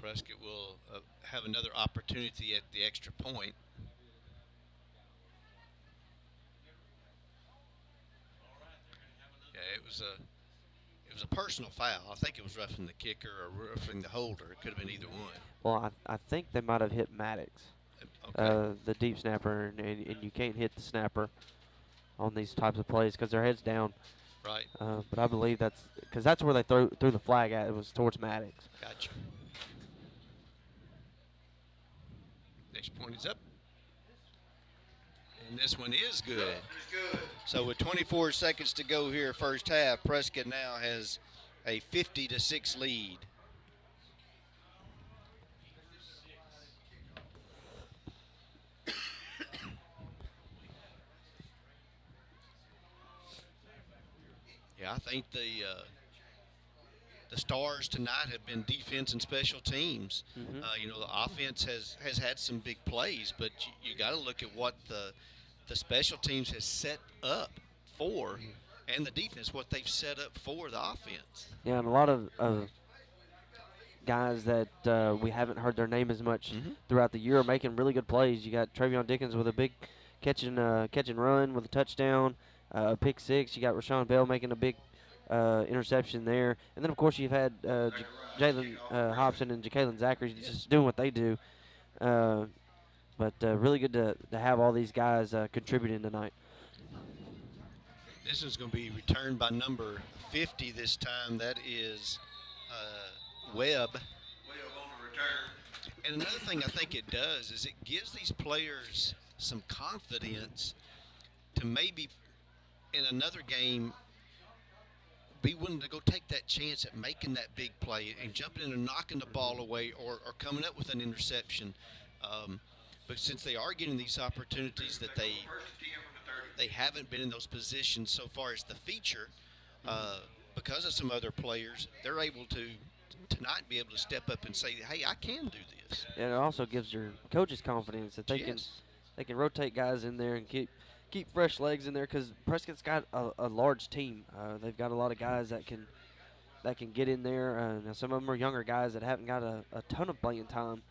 Prescott will have another opportunity at the extra point. Yeah, it was a personal foul. I think it was roughing the kicker or roughing the holder. It could have been either one. Well, I think they might have hit Maddox, the deep snapper, and you can't hit the snapper on these types of plays because their head's down. Right. But I believe that's because that's where they threw the flag at. It was towards Maddox. Gotcha. Next point is up. And this one is good. So with 24 seconds to go here, first half, Prescott now has a 50-6 lead. Yeah, I think the stars tonight have been defense and special teams. You know, the offense has had some big plays, but you got to look at what the special teams has set up for, and the defense, what they've set up for the offense. Yeah, and a lot of guys that we haven't heard their name as much throughout the year are making really good plays. You got Travion Dickens with a big catch and run with a touchdown, a pick six. You got Rashawn Bell making a big interception there. And then, of course, you've had Jalen Hobson and Ja'Kalen Zachary just doing what they do. But really good to have all these guys contributing tonight. This is going to be returned by number 50 this time. That is Webb. Webb on the return. And another thing I think it does is it gives these players some confidence to maybe in another game be willing to go take that chance at making that big play and jumping in and knocking the ball away or coming up with an interception. But since they are getting these opportunities that they haven't been in those positions so far as the feature, because of some other players, they're able to tonight be able to step up and say, hey, I can do this. And it also gives your coaches confidence that they can rotate guys in there and keep fresh legs in there, because Prescott's got a large team. They've got a lot of guys that can get in there. Now some of them are younger guys that haven't got a ton of playing time,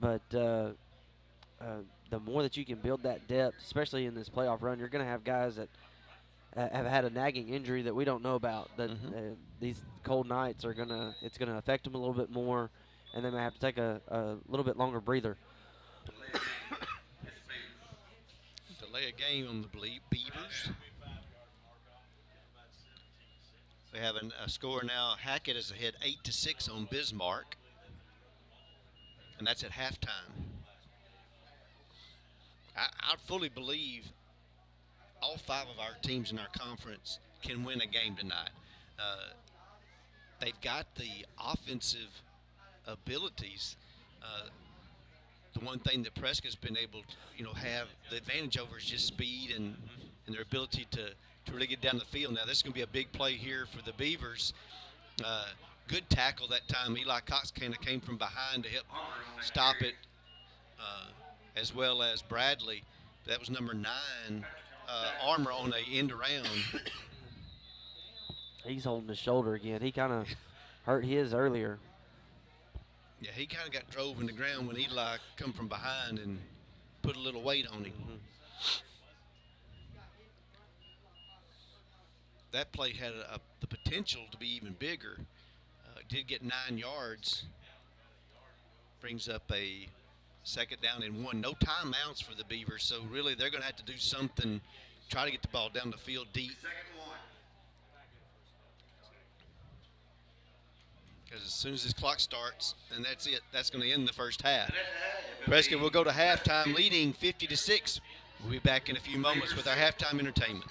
but the more that you can build that depth, especially in this playoff run, you're going to have guys that have had a nagging injury that we don't know about. That these cold nights it's gonna affect them a little bit more, and they may have to take a little bit longer breather. Delay a game on the Beavers. We have a score now. Hackett is ahead 8-6 on Bismarck, and that's at halftime. I fully believe all 5 of our teams in our conference can win a game tonight. They've got the offensive abilities. The one thing that Prescott's been able to, have the advantage over is just speed and their ability to really get down the field. Now, this is going to be a big play here for the Beavers. Good tackle that time. Eli Cox kind of came from behind to help stop it, as well as Bradley. That was number 9, Armour, on a end around. He's holding his shoulder again. He kind of hurt his earlier. Yeah, he kind of got drove in the ground when Eli come from behind and put a little weight on him. That play had the potential to be even bigger. Did get 9 yards. Brings up a second down and 1. No timeouts for the Beavers, so really they're going to have to do something, try to get the ball down the field deep. Because as soon as this clock starts, and that's it, that's going to end the first half. Prescott will go to halftime leading 50-6. We'll be back in a few moments with our halftime entertainment.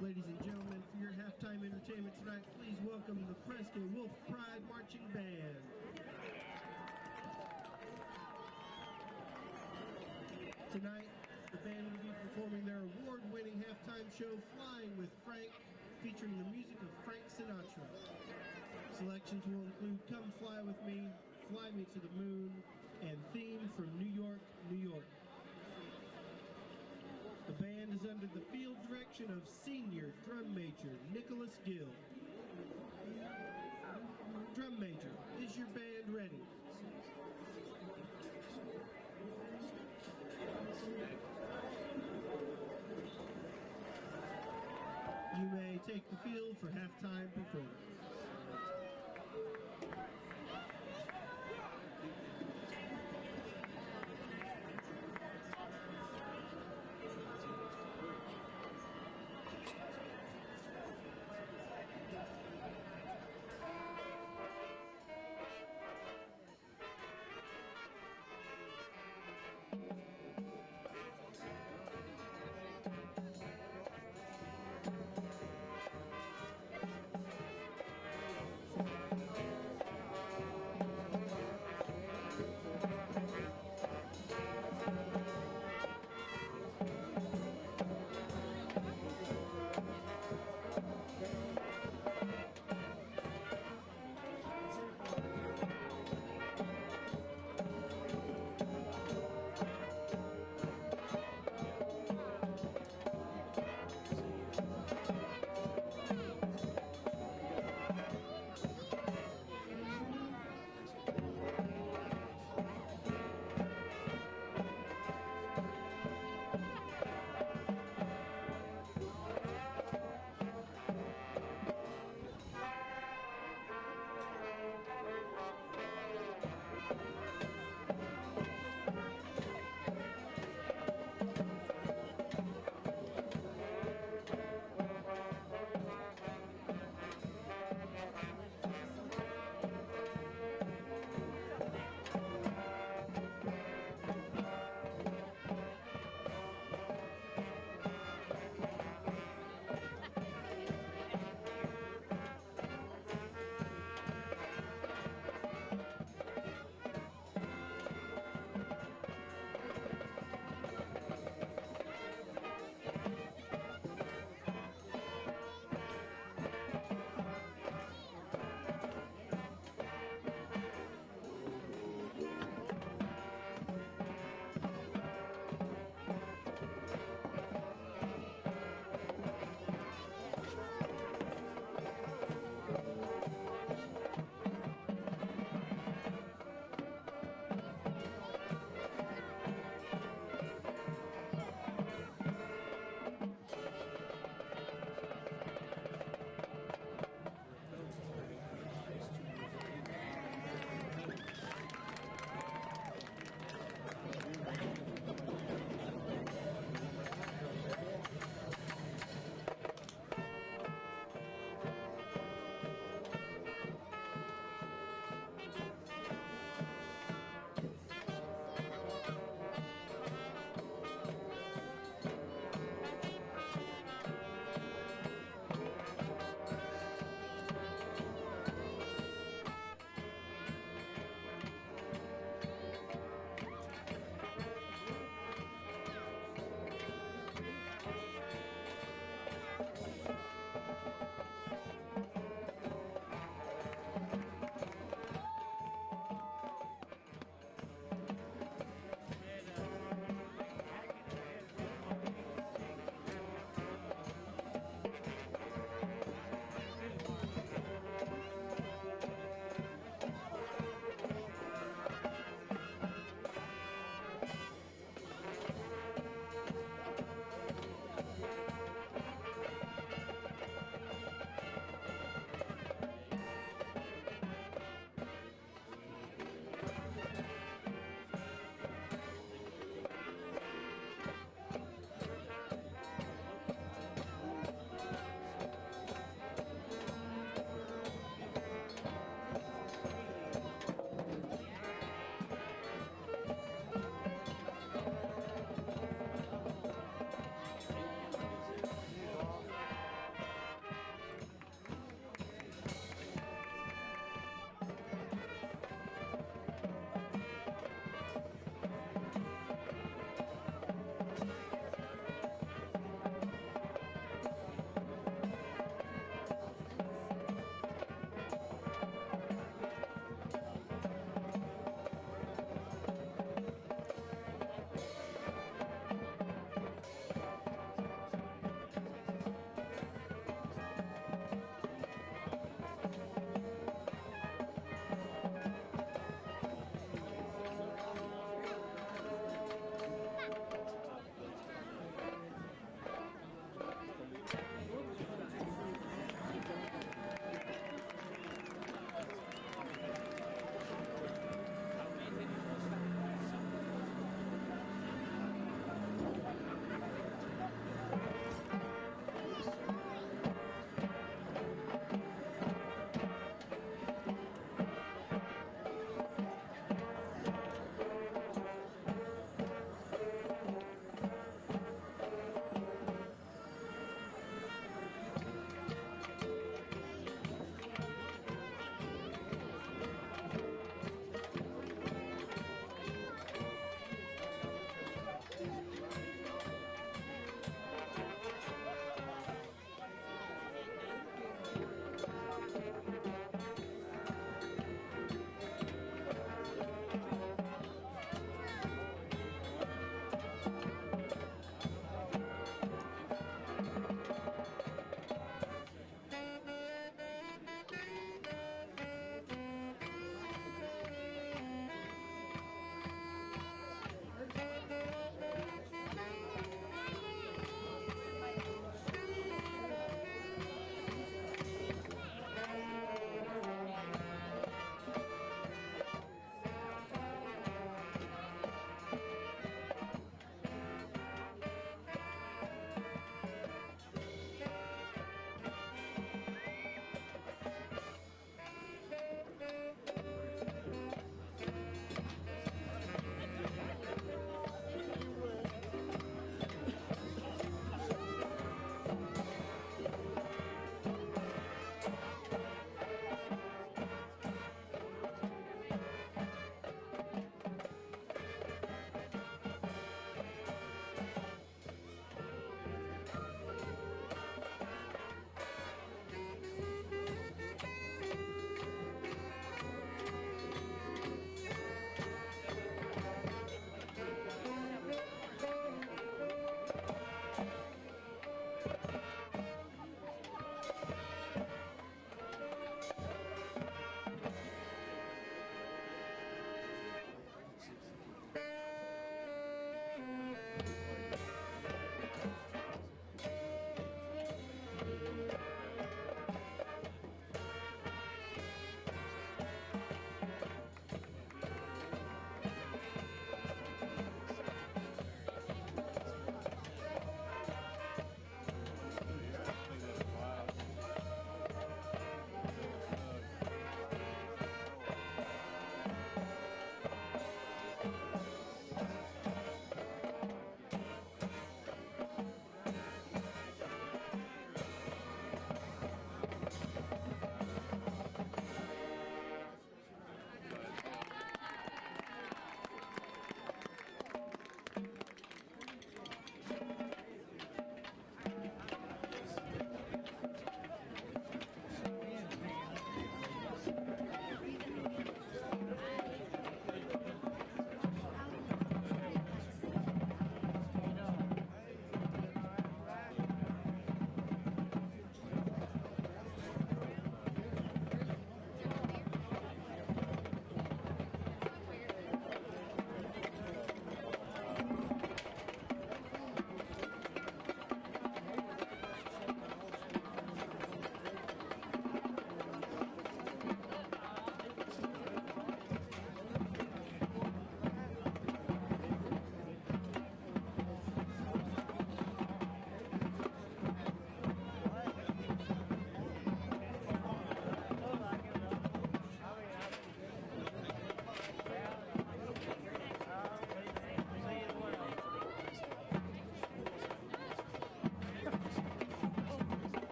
Ladies and gentlemen, for your halftime entertainment tonight, please welcome the Prescott Wolf Pride Marching Band. Tonight, the band will be performing their award-winning halftime show, Flying with Frank, featuring the music of Frank Sinatra. Selections will include Come Fly With Me, Fly Me to the Moon, and Theme from New York, New York. The band is under the field direction of Senior Drum Major Nicholas Gill. Drum Major, is your band ready? You may take the field for halftime performance.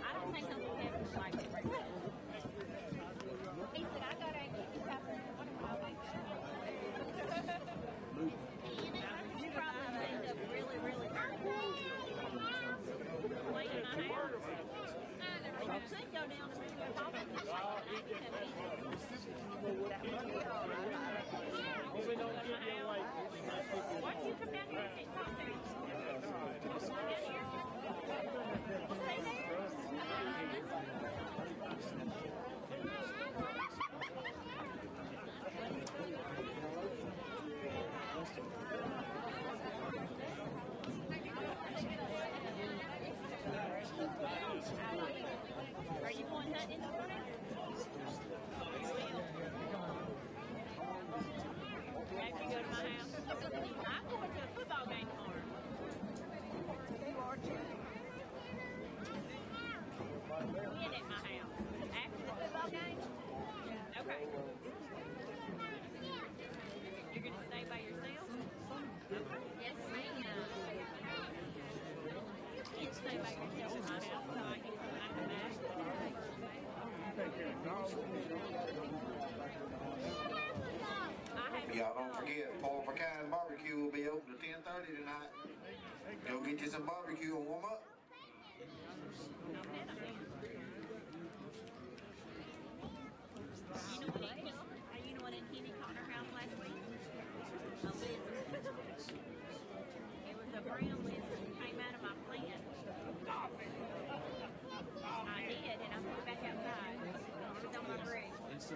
I don't think Uncle Kevin's like it right now. He said, I got to get you something. What am I like? You probably end up really, really hurt. Playing my house. You could go down to your office and why don't you come down here and sit and talk to me? Come down here. Stay there. Are you going hunting in the morning? After you go to my house? I'm going to a football game tomorrow. You are too. When at my house? After the football game? Okay. You're going to stay by yourself? Yes, ma'am. You stay by yourself at my house so I can come back. Y'all don't forget, Paul Pecan Barbecue will be open to 10:30 tonight. Go get you some barbecue and warm up. You know what Kenny caught her house last week? A lizard. It was a brown lizard that came out of my plant. I did, and I put it back outside. It was on my bridge. And so,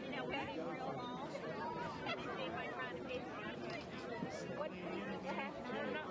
You know, we didn't real long. And then see if I trying to get it. What do you think will happen? I don't know.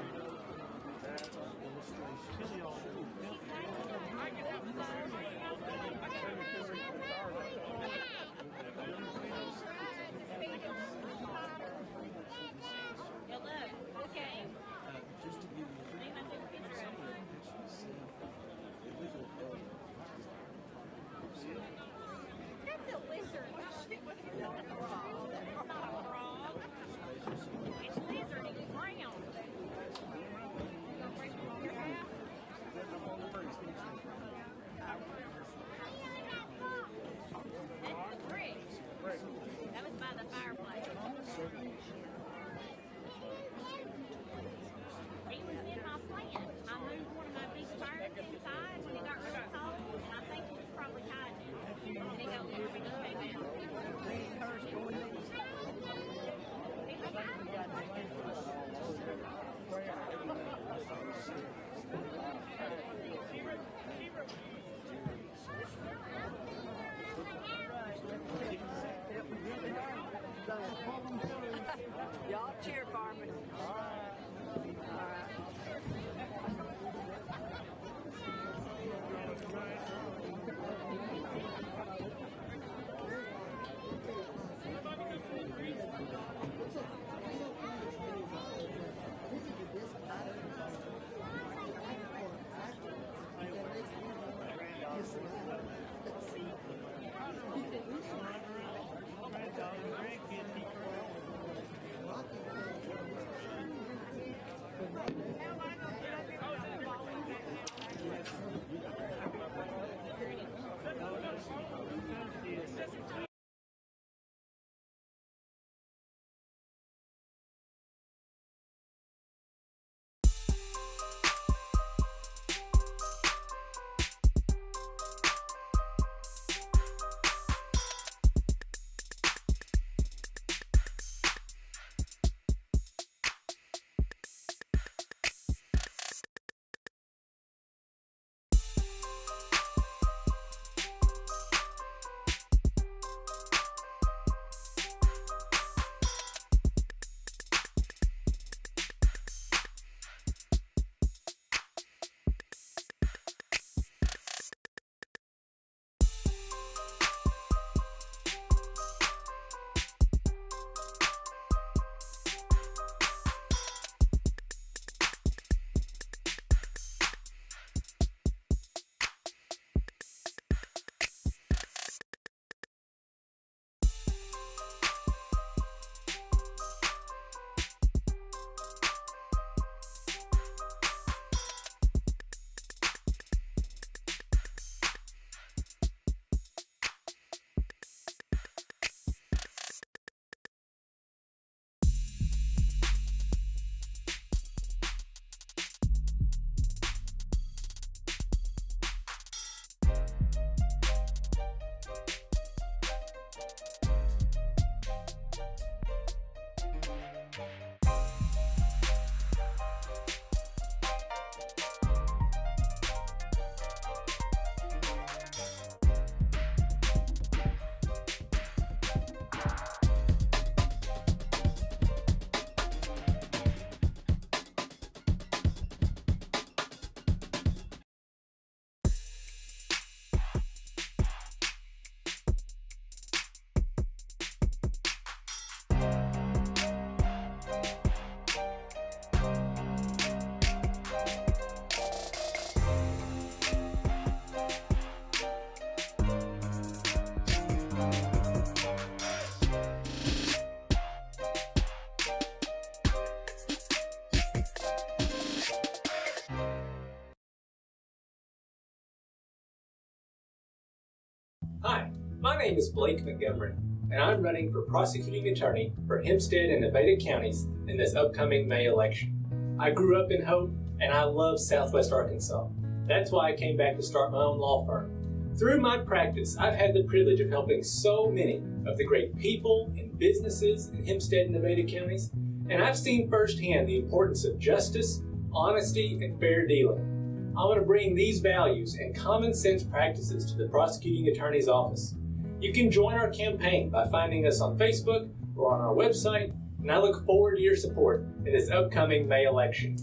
Hi, my name is Blake Montgomery, and I'm running for prosecuting attorney for Hempstead and Nevada counties in this upcoming May election. I grew up in Hope, and I love Southwest Arkansas. That's why I came back to start my own law firm. Through my practice, I've had the privilege of helping so many of the great people and businesses in Hempstead and Nevada counties, and I've seen firsthand the importance of justice, honesty, and fair dealing. I want to bring these values and common sense practices to the prosecuting attorney's office. You can join our campaign by finding us on Facebook or on our website, and I look forward to your support in this upcoming May election.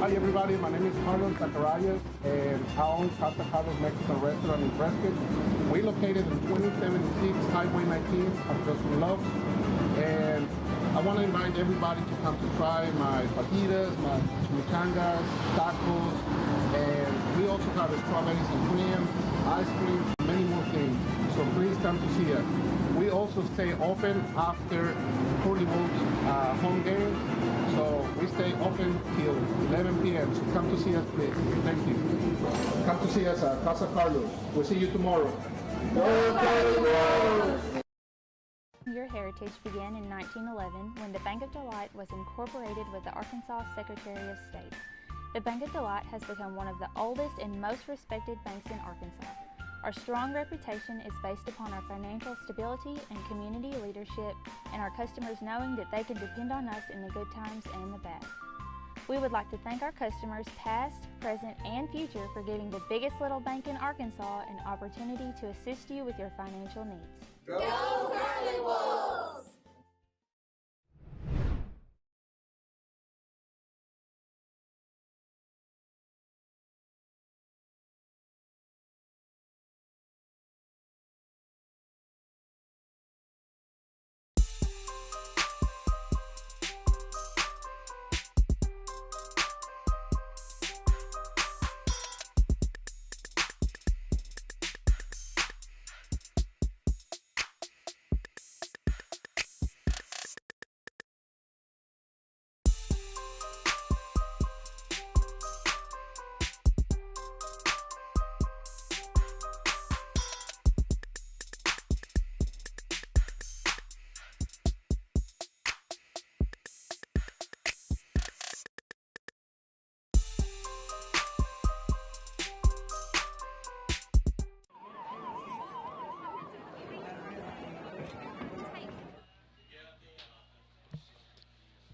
Hi everybody, my name is Carlos Zacharias, and I own Casa Carlos Mexican Restaurant in Prescott. We're located in 2076 Highway 19 across from Love, and I want to invite everybody to come to try my fajitas, my chimichangas, tacos, and we also have strawberries and cream, ice cream, and many more things. So please come to see us. We also stay open after Curly Wolves home game, so we stay open till 11 p.m. So come to see us, please. Thank you. Come to see us at Casa Carlos. We'll see you tomorrow. Go Curly Wolves! Your heritage began in 1911 when the Bank of Delight was incorporated with the Arkansas Secretary of State. The Bank of Delight has become one of the oldest and most respected banks in Arkansas. Our strong reputation is based upon our financial stability and community leadership, and our customers knowing that they can depend on us in the good times and the bad. We would like to thank our customers past, present, and future for giving the biggest little bank in Arkansas an opportunity to assist you with your financial needs. Go Curly Wolves!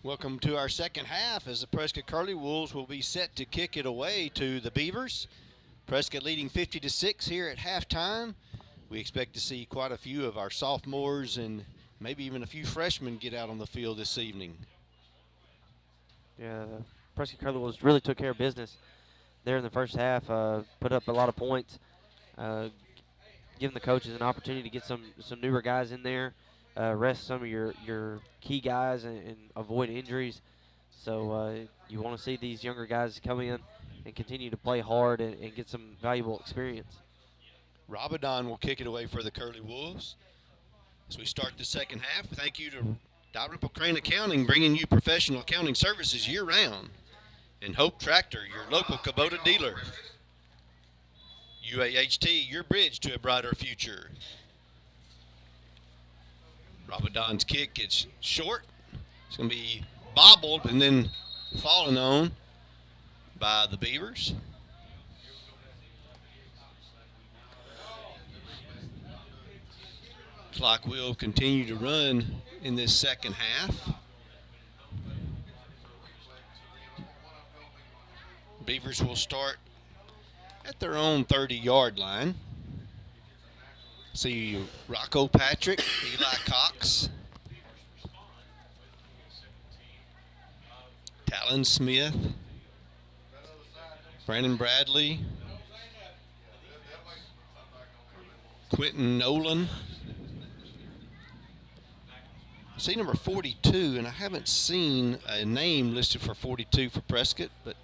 Welcome to our second half as the Prescott Curly Wolves will be set to kick it away to the Beavers. Prescott leading 50-6 here at halftime. We expect to see quite a few of our sophomores and maybe even a few freshmen get out on the field this evening. Yeah, the Prescott Curly Wolves really took care of business there in the first half, put up a lot of points, giving the coaches an opportunity to get some newer guys in there, rest some of your key guys and avoid injuries. So you want to see these younger guys come in and continue to play hard and get some valuable experience. Rabadon will kick it away for the Curly Wolves. As we start the second half, thank you to Dalrymple Crane Accounting, bringing you professional accounting services year-round. And Hope Tractor, your local Kubota dealer. UAHT, your bridge to a brighter future. Rabadon's kick gets short. It's going to be bobbled and then fallen on by the Beavers. Clock will continue to run in this second half. Beavers will start at their own 30-yard line. See Rocco Patrick, Eli Cox, Talon Smith, Brandon Bradley, Quentin Nolan. See number 42, and I haven't seen a name listed for 42 for Prescott, but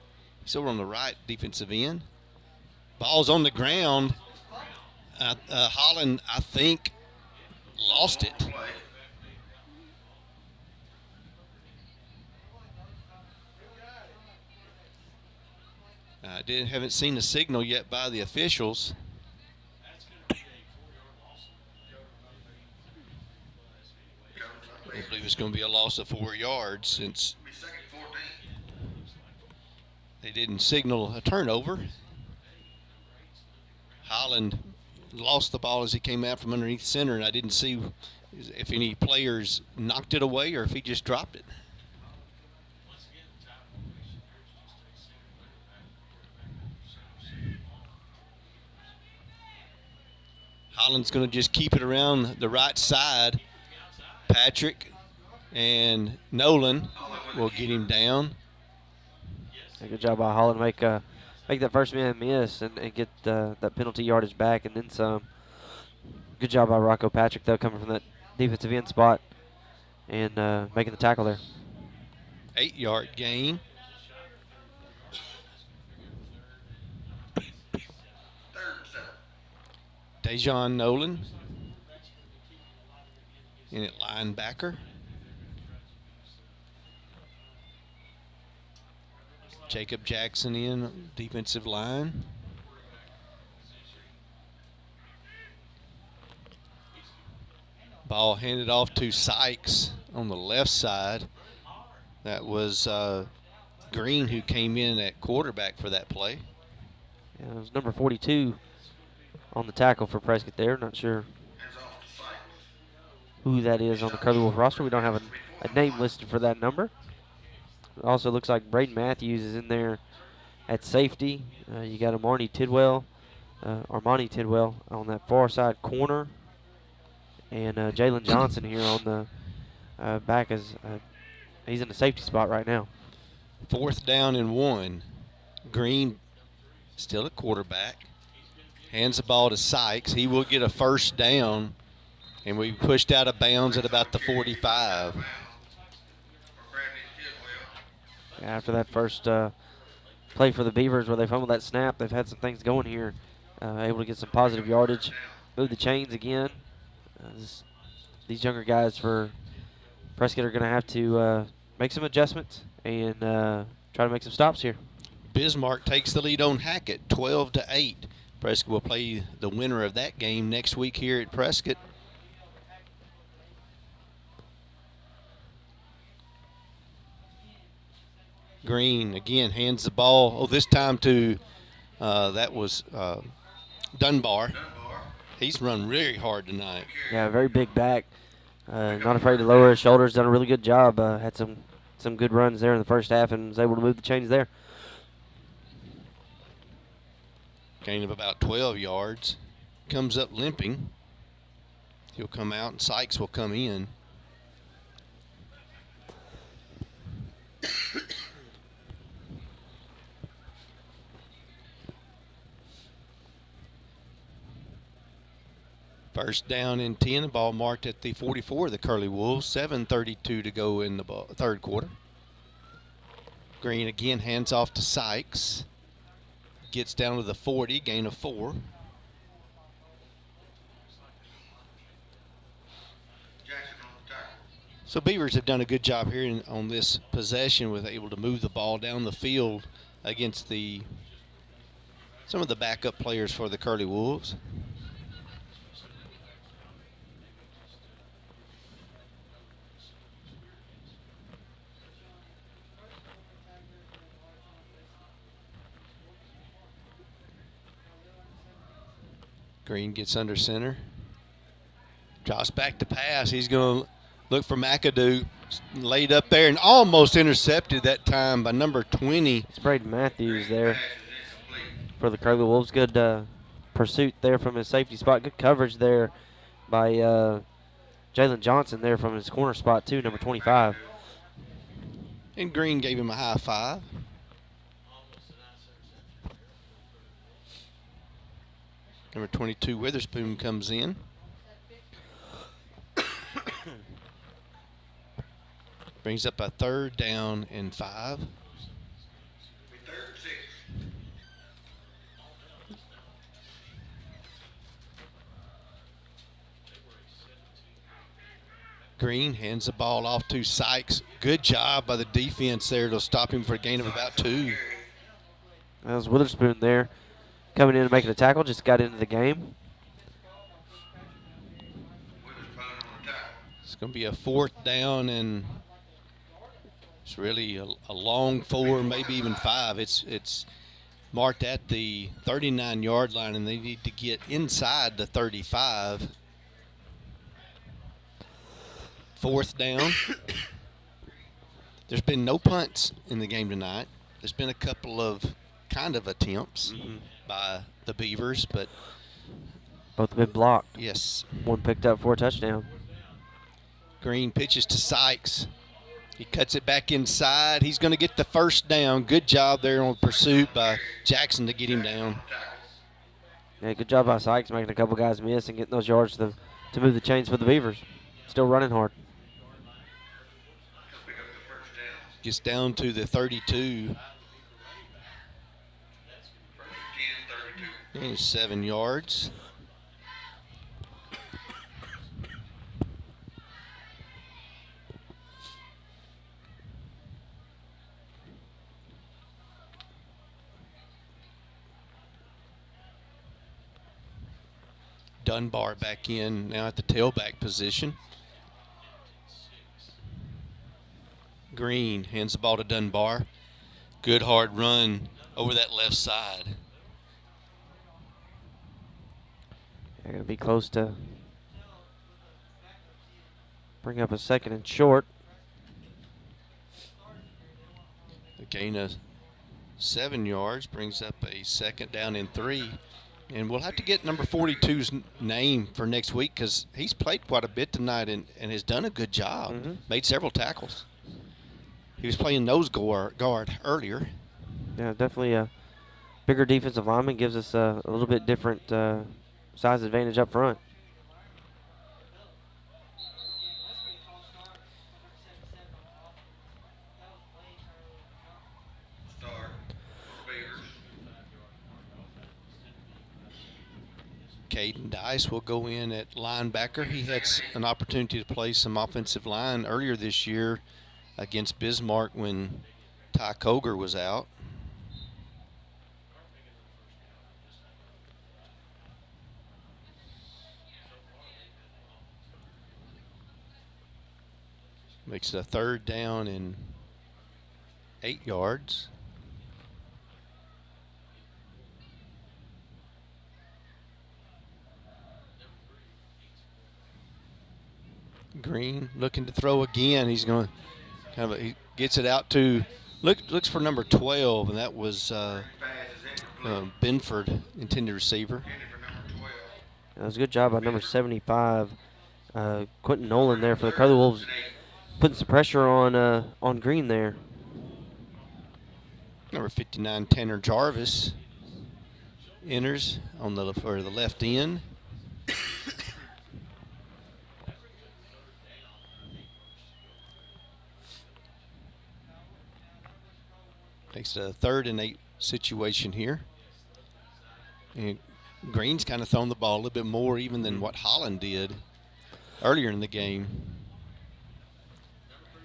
he's over on the right defensive end. Ball's on the ground. Holland, I think, lost it. Haven't seen the signal yet by the officials. I believe it's going to be a loss of 4 yards since they didn't signal a turnover. Holland lost the ball as he came out from underneath center, and I didn't see if any players knocked it away or if he just dropped it. Holland's going to just keep it around the right side. Patrick and Nolan will get him down. Good job by Holland. Make that first man miss and get that penalty yardage back and then some. Good job by Rocco Patrick, though, coming from that defensive end spot and making the tackle there. 8-yard gain. Dejon Nolan in at linebacker. Jacob Jackson in defensive line. Ball handed off to Sykes on the left side. That was Green who came in at quarterback for that play. Yeah, it was number 42 on the tackle for Prescott there. Not sure who that is on the Curly Wolf roster. We don't have a name listed for that number. It also looks like Braden Matthews is in there at safety. You got Armani Tidwell on that far side corner. And Jalen Johnson here on the back as he's in the safety spot right now. 4th down and 1. Green still at quarterback. Hands the ball to Sykes. He will get a first down, and we pushed out of bounds at about the 45. After that first play for the Beavers where they fumbled that snap, they've had some things going here. Able to get some positive yardage. Move the chains again. These younger guys for Prescott are going to have to make some adjustments and try to make some stops here. Bismarck takes the lead on Hackett, 12-8. Prescott will play the winner of that game next week here at Prescott. Green again hands the ball. Oh, this time to that was Dunbar. He's run really hard tonight. Yeah, very big back. Not afraid to lower his shoulders. Done a really good job. Had some good runs there in the first half and was able to move the chains there. Gain of about 12 yards. Comes up limping. He'll come out and Sykes will come in. First down and 10, the ball marked at the 44 of the Curly Wolves. 7:32 to go in the third quarter. Green again hands off to Sykes. Gets down to the 40, gain of 4. So Beavers have done a good job here on this possession with able to move the ball down the field against some of the backup players for the Curly Wolves. Green gets under center. Drops back to pass. He's going to look for McAdoo. Laid up there and almost intercepted that time by number 20. It's Braden Matthews there for the Curly Wolves. Good pursuit there from his safety spot. Good coverage there by Jalen Johnson there from his corner spot too, number 25. And Green gave him a high five. Number 22, Witherspoon, comes in. Brings up a 3rd down and 5. Green hands the ball off to Sykes. Good job by the defense there to stop him for a gain of about 2. That was Witherspoon there, coming in and making a tackle, just got into the game. It's going to be a 4th down, and it's really a long 4, maybe even 5. It's marked at the 39-yard line, and they need to get inside the 35. 4th down. There's been no punts in the game tonight. There's been a couple of kind of attempts by the Beavers, but both have been blocked. Yes. One picked up for a touchdown. Green pitches to Sykes. He cuts it back inside. He's going to get the 1st down. Good job there on pursuit by Jackson to get him down. Yeah, good job by Sykes making a couple guys miss and getting those yards to move the chains for the Beavers. Still running hard. Gets down to the 32. And 7 yards. Dunbar back in now at the tailback position. Green hands the ball to Dunbar. Good hard run over that left side. They're going to be close to bring up a 2nd and short. The gain of 7 yards brings up a 2nd down and 3. And we'll have to get number 42's name for next week because he's played quite a bit tonight and has done a good job. Made several tackles. He was playing nose guard earlier. Yeah, definitely a bigger defensive lineman gives us a little bit different size advantage up front. Caden Dice will go in at linebacker. He had an opportunity to play some offensive line earlier this year against Bismarck when Ty Koger was out. Makes it a 3rd down and 8 yards. Green looking to throw again. He's going to he gets it out to looks for number 12, and that was Benford, intended receiver. That was a good job by number 75, Quentin Nolan there for the Curly Wolves, putting some pressure on Green there. Number 59, Tanner Jarvis, enters on the left end. Makes it a 3rd and 8 situation here. And Green's kind of thrown the ball a little bit more even than what Holland did earlier in the game.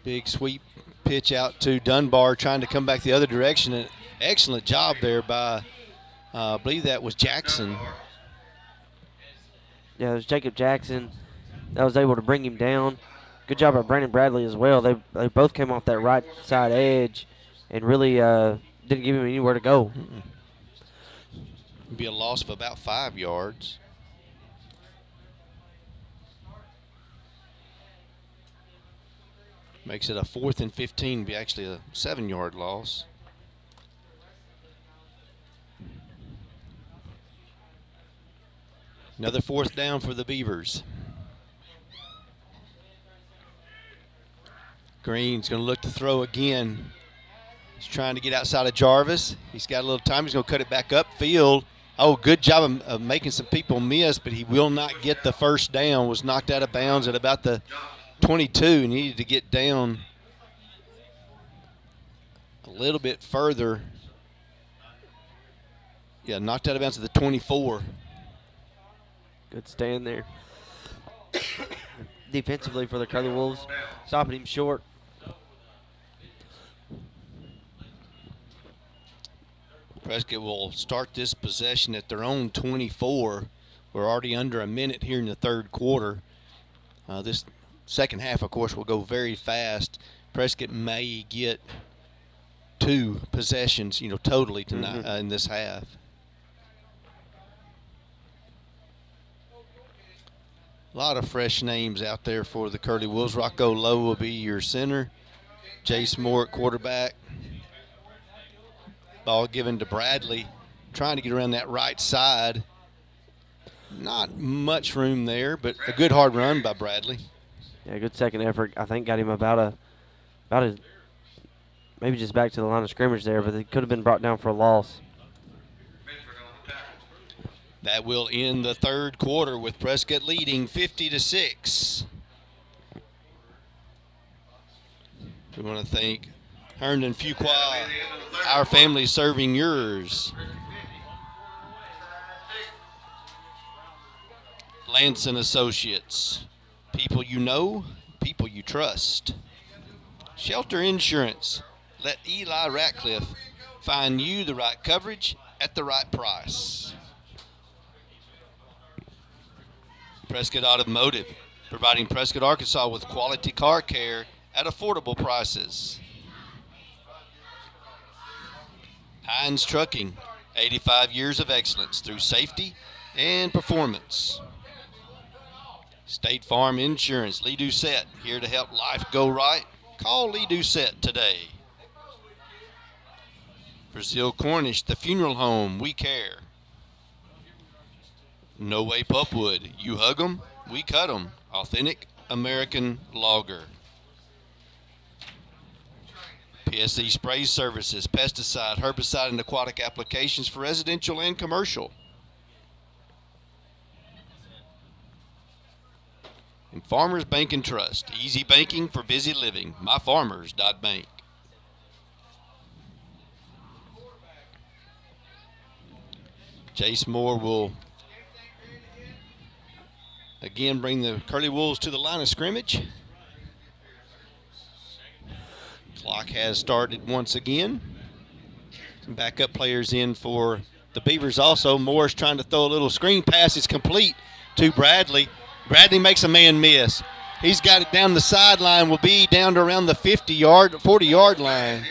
Big sweep pitch out to Dunbar, trying to come back the other direction. An excellent job there by, I believe that was Jackson. Yeah, it was Jacob Jackson that was able to bring him down. Good job by Brandon Bradley as well. They both came off that right side edge and really didn't give him anywhere to go. Be a loss of about 5 yards. Makes it a 4th and 15, be actually a 7-yard loss. Another 4th down for the Beavers. Green's going to look to throw again. He's trying to get outside of Jarvis. He's got a little time. He's going to cut it back upfield. Oh, good job of making some people miss, but he will not get the 1st down. Was knocked out of bounds at about the 22 and needed to get down a little bit further. Yeah, knocked out of bounds at the 24. Good stand there. Defensively for the Curly Wolves, stopping him short. Prescott will start this possession at their own 24. We're already under a minute here in the third quarter. This second half, of course, will go very fast. Prescott may get 2 possessions, totally tonight in this half. A lot of fresh names out there for the Curly Wolves. Rocco Lowe will be your center. Jace Moore at quarterback. Ball given to Bradley, trying to get around that right side. Not much room there, but a good hard run by Bradley. Yeah, good second effort. I think got him about a maybe just back to the line of scrimmage there, but it could have been brought down for a loss. That will end the third quarter with Prescott leading 50-6. We want to thank Herndon Fuqua, our family serving yours. Lance and Associates, people you know, people you trust. Shelter Insurance, let Eli Ratcliffe find you the right coverage at the right price. Prescott Automotive, providing Prescott, Arkansas with quality car care at affordable prices. Hines Trucking, 85 years of excellence through safety and performance. State Farm Insurance, Lee Doucette, here to help life go right. Call Lee Doucette today. Brazil Cornish, the funeral home, we care. No Way Pupwood, you hug 'em, we cut 'em. Authentic American lager. PSC Spray Services, pesticide, herbicide, and aquatic applications for residential and commercial. And Farmers Bank and Trust, easy banking for busy living. MyFarmers.bank. Jace Moore will again bring the Curly Wolves to the line of scrimmage. Clock has started once again. Some backup players in for the Beavers also. Moore's trying to throw a little screen pass. It's complete to Bradley. Bradley makes a man miss. He's got it down the sideline. Will be down to around the 40-yard line.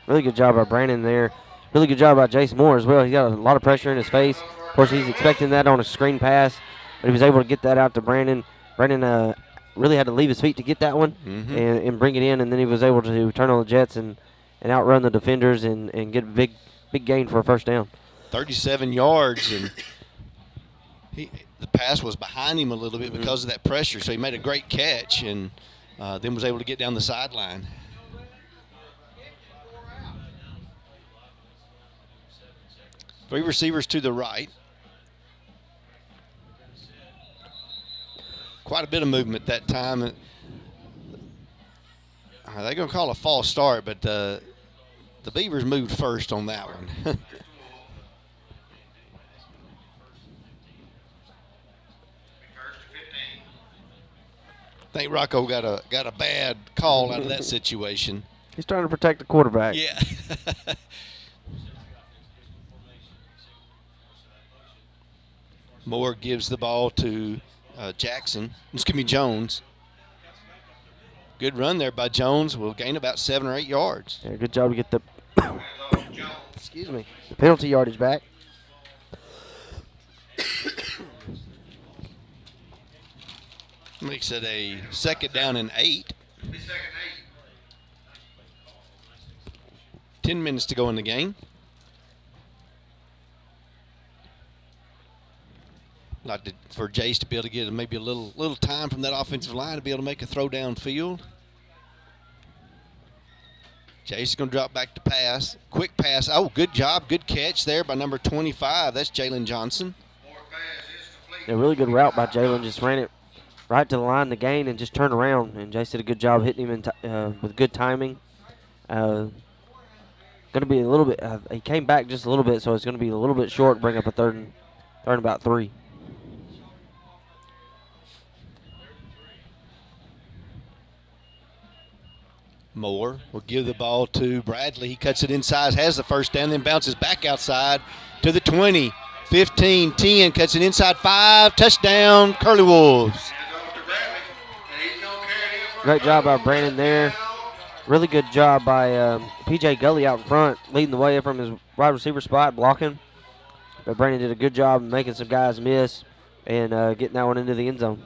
Really good job by Brandon there. Really good job by Jace Moore as well. He got a lot of pressure in his face. Of course, he's expecting that on a screen pass, but he was able to get that out to Brandon. Brandon really had to leave his feet to get that one and bring it in, and then he was able to turn on the jets and outrun the defenders and get a big gain for a first down. 37 yards, and the pass was behind him a little bit because of that pressure, so he made a great catch and then was able to get down the sideline. Three receivers to the right. Quite a bit of movement that time. They're going to call a false start, but the Beavers moved first on that one. I think Rocco got a bad call out of that situation. He's trying to protect the quarterback. Yeah. Moore gives the ball to Jones. Good run there by Jones. Will gain about 7 or 8 yards. Yeah, good job to get the the penalty yardage back. Makes it a 2nd down and 8. 10 minutes to go in the game. Like for Jace to be able to get maybe a little time from that offensive line to be able to make a throw downfield. Jace is going to drop back to pass. Quick pass. Oh, good job. Good catch there by number 25. That's Jalen Johnson. A really good route by Jalen. Just ran it right to the line to gain and just turned around. And Jace did a good job hitting him with good timing. Going to be a little bit. He came back just a little bit, so it's going to be a little bit short. Bring up a third and about 3. Moore will give the ball to Bradley. He cuts it inside, has the first down, then bounces back outside to the 20, 15, 10, cuts it inside 5, touchdown, Curly Wolves. Great job by Brandon there. Really good job by P.J. Gully out in front, leading the way from his wide receiver spot, blocking. But Brandon did a good job making some guys miss and getting that one into the end zone.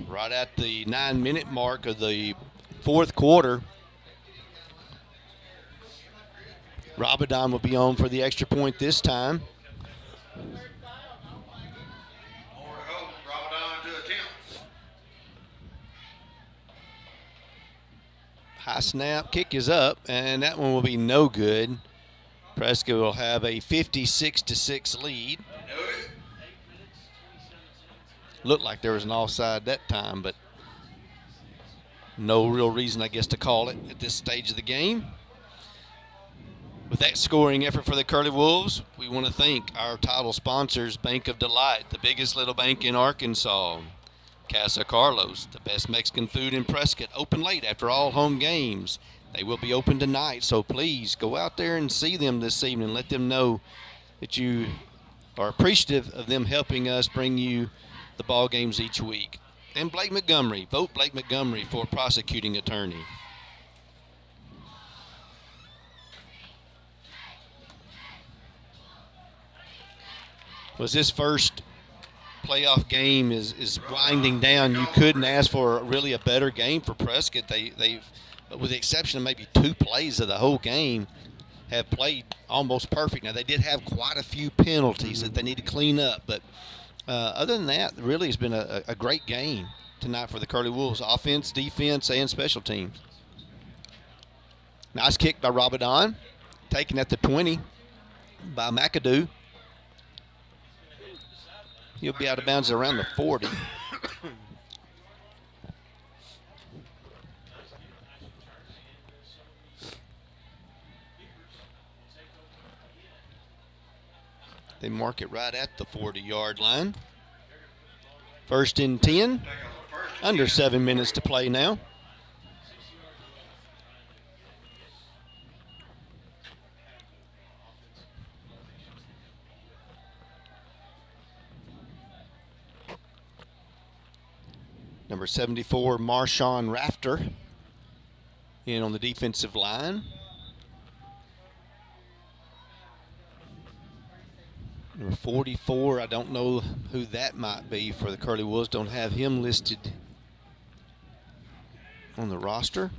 Right at the 9-minute mark of the fourth quarter, Rabadon will be on for the extra point this time. High snap, kick is up, and that one will be no good. Prescott will have a 56-6 lead. Looked like there was an offside that time, but no real reason, I guess, to call it at this stage of the game. With that scoring effort for the Curly Wolves, we want to thank our title sponsors, Bank of Delight, the biggest little bank in Arkansas. Casa Carlos, the best Mexican food in Prescott, open late after all home games. They will be open tonight, so please go out there and see them this evening. Let them know that you are appreciative of them helping us bring you the ball games each week. And Blake Montgomery, vote Blake Montgomery for prosecuting attorney. Was this first playoff game is winding down. You couldn't ask for really a better game for Prescott. They've, with the exception of maybe 2 plays of the whole game, have played almost perfect. Now, they did have quite a few penalties that they need to clean up, but other than that, really has been a great game tonight for the Curly Wolves, offense, defense, and special teams. Nice kick by Rabadon, taken at the 20 by McAdoo. He'll be out of bounds around the 40. They mark it right at the 40-yard line. First and 10. Under 7 minutes to play now. Number 74, Marshawn Rafter, in on the defensive line. Number 44, I don't know who that might be for the Curly Wolves. Don't have him listed on the roster.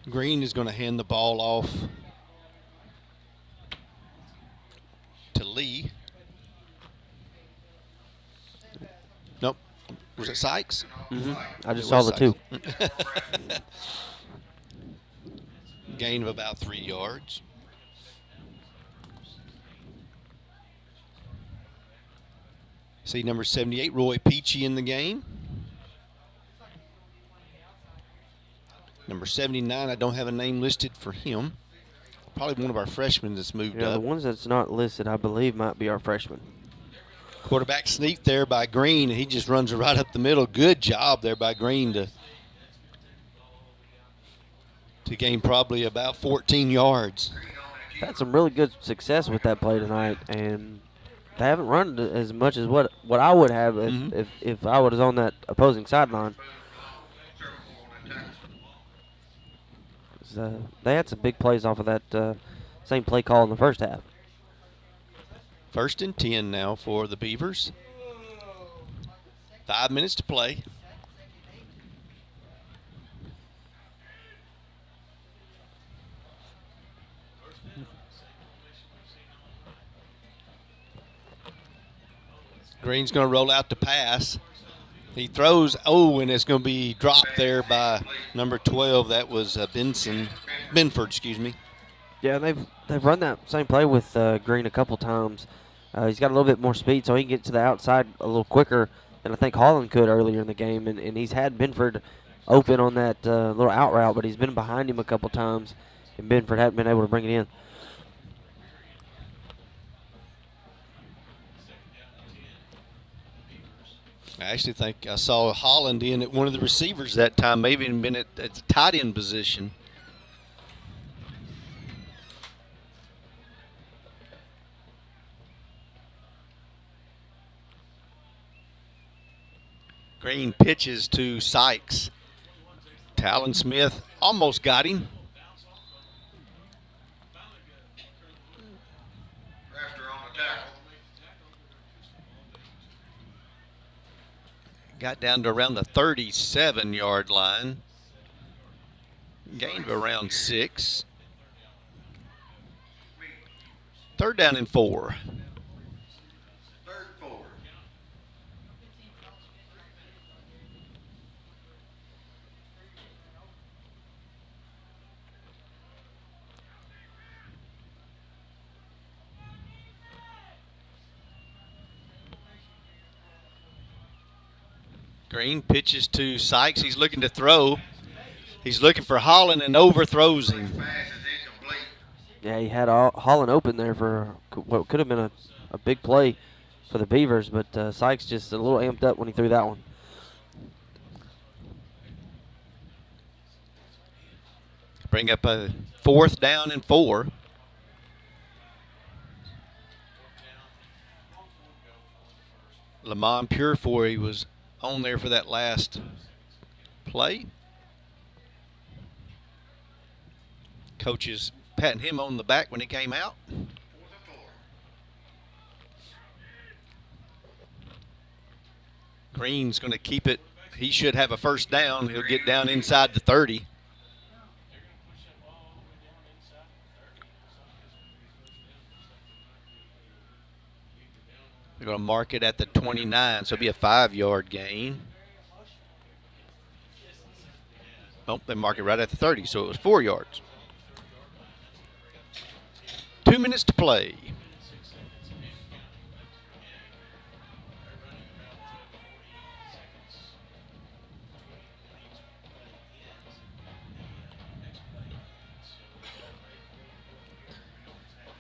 Green is going to hand the ball off to Lee. Nope. Was it Sykes? I just saw the 2. Gain of about 3 yards. See number 78, Roy Peachy, in the game. Number 79, I don't have a name listed for him. Probably one of our freshmen that's moved up. The ones that's not listed, I believe, might be our freshman. Quarterback sneak there by Green, and he just runs right up the middle. Good job there by Green to gain probably about 14 yards. Had some really good success with that play tonight, and they haven't run as much as what I would have if I was on that opposing sideline. They had some big plays off of that same play call in the first half. First and 10 now for the Beavers. 5 minutes to play. Green's going to roll out the pass. He throws, and it's going to be dropped there by number 12. That was Benford, excuse me. Yeah, they've run that same play with Green a couple times. He's got a little bit more speed, so he can get to the outside a little quicker than I think Holland could earlier in the game. And he's had Benford open on that little out route, but he's been behind him a couple times, and Benford hadn't been able to bring it in. I actually think I saw Holland in at one of the receivers that time, maybe even been at the tight end position. Green pitches to Sykes. Talon Smith almost got him. Got down to around the 37-yard line. Gained around 6. 3rd down and 4. Green pitches to Sykes. He's looking to throw. He's looking for Holland and overthrows him. Yeah, he had Holland open there for what could have been a big play for the Beavers, but Sykes just a little amped up when he threw that one. Bring up a 4th down and 4. Lamont Purefoy was on there for that last play. Coach is patting him on the back when he came out. Green's going to keep it. He should have a 1st down. He'll get down inside the 30. They're going to mark it at the 29, so it'll be a 5-yard gain. Nope, they mark it right at the 30, so it was 4 yards. 2 minutes to play.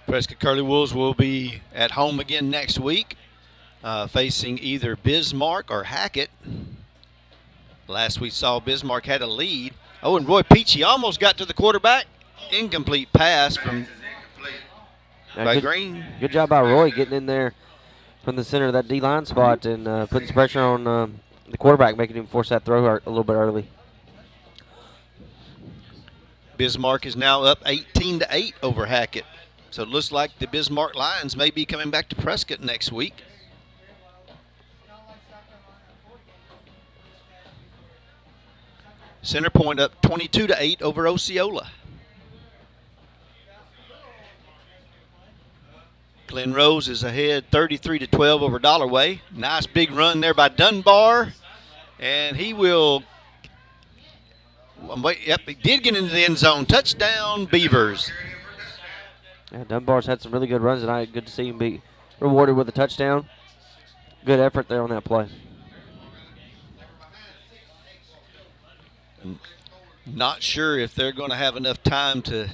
Prescott Curly Wolves will be at home again next week, facing either Bismarck or Hackett. Last we saw, Bismarck had a lead. Oh, and Roy Peachy almost got to the quarterback. Incomplete pass by Green. Good job by Roy getting in there from the center of that D-line spot and putting some pressure on the quarterback, making him force that throw a little bit early. Bismarck is now up 18-8 over Hackett. So it looks like the Bismarck Lions may be coming back to Prescott next week. Center Point up 22-8 over Osceola. Glen Rose is ahead 33-12 over Dollarway. Nice big run there by Dunbar. And he will, yep, he did get into the end zone. Touchdown, Beavers. Yeah, Dunbar's had some really good runs tonight. Good to see him be rewarded with a touchdown. Good effort there on that play. Not sure if they're going to have enough time to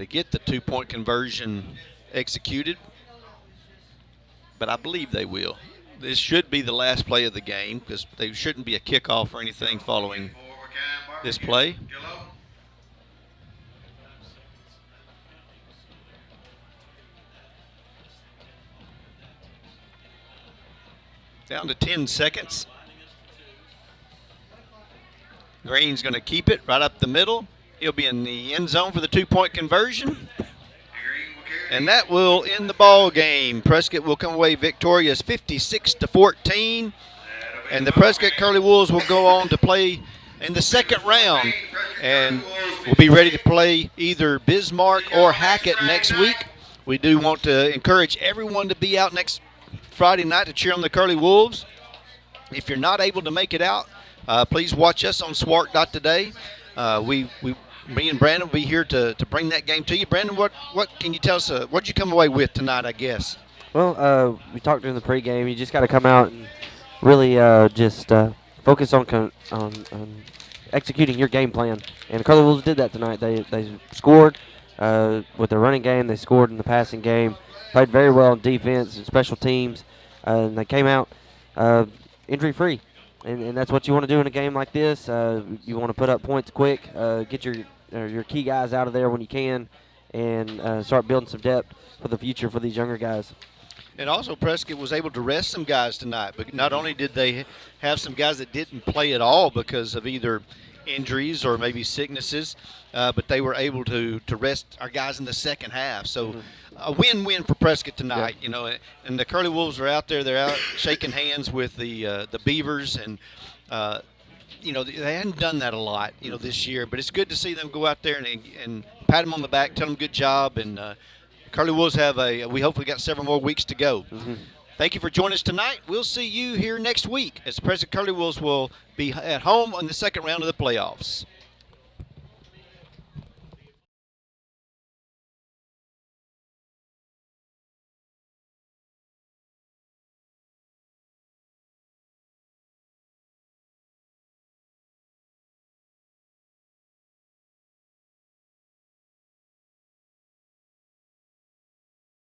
get the 2-point conversion executed, but I believe they will. This should be the last play of the game because there shouldn't be a kickoff or anything following this play. Down to 10 seconds. Green's going to keep it right up the middle. He'll be in the end zone for the 2-point conversion. And that will end the ball game. Prescott will come away victorious 56-14. And the Prescott Curly Wolves will go on to play in the 2nd round. And we'll be ready to play either Bismarck or Hackett next week. We do want to encourage everyone to be out next Friday night to cheer on the Curly Wolves. If you're not able to make it out, please watch us on swart.today. Me and Brandon will be here to bring that game to you. Brandon, what can you tell us? What did you come away with tonight, I guess? Well, we talked during the pregame. You just got to come out and really just focus on executing your game plan. And the Curly Wolves did that tonight. They scored with their running game. They scored in the passing game. Played very well in defense and special teams. And they came out injury-free. And that's what you want to do in a game like this. You want to put up points quick, get your key guys out of there when you can, and start building some depth for the future for these younger guys. And also, Prescott was able to rest some guys tonight. But not only did they have some guys that didn't play at all because of either injuries or maybe sicknesses, but they were able to rest our guys in the second half. So a win-win for Prescott tonight, you know. And the Curly Wolves are out there. They're out shaking hands with the Beavers, and you know, they hadn't done that a lot, you know, this year. But it's good to see them go out there and pat them on the back, tell them good job, and Curly Wolves we hopefully got several more weeks to go. Thank you for joining us tonight. We'll see you here next week as the Prescott Curly Wolves will be at home on the second round of the playoffs.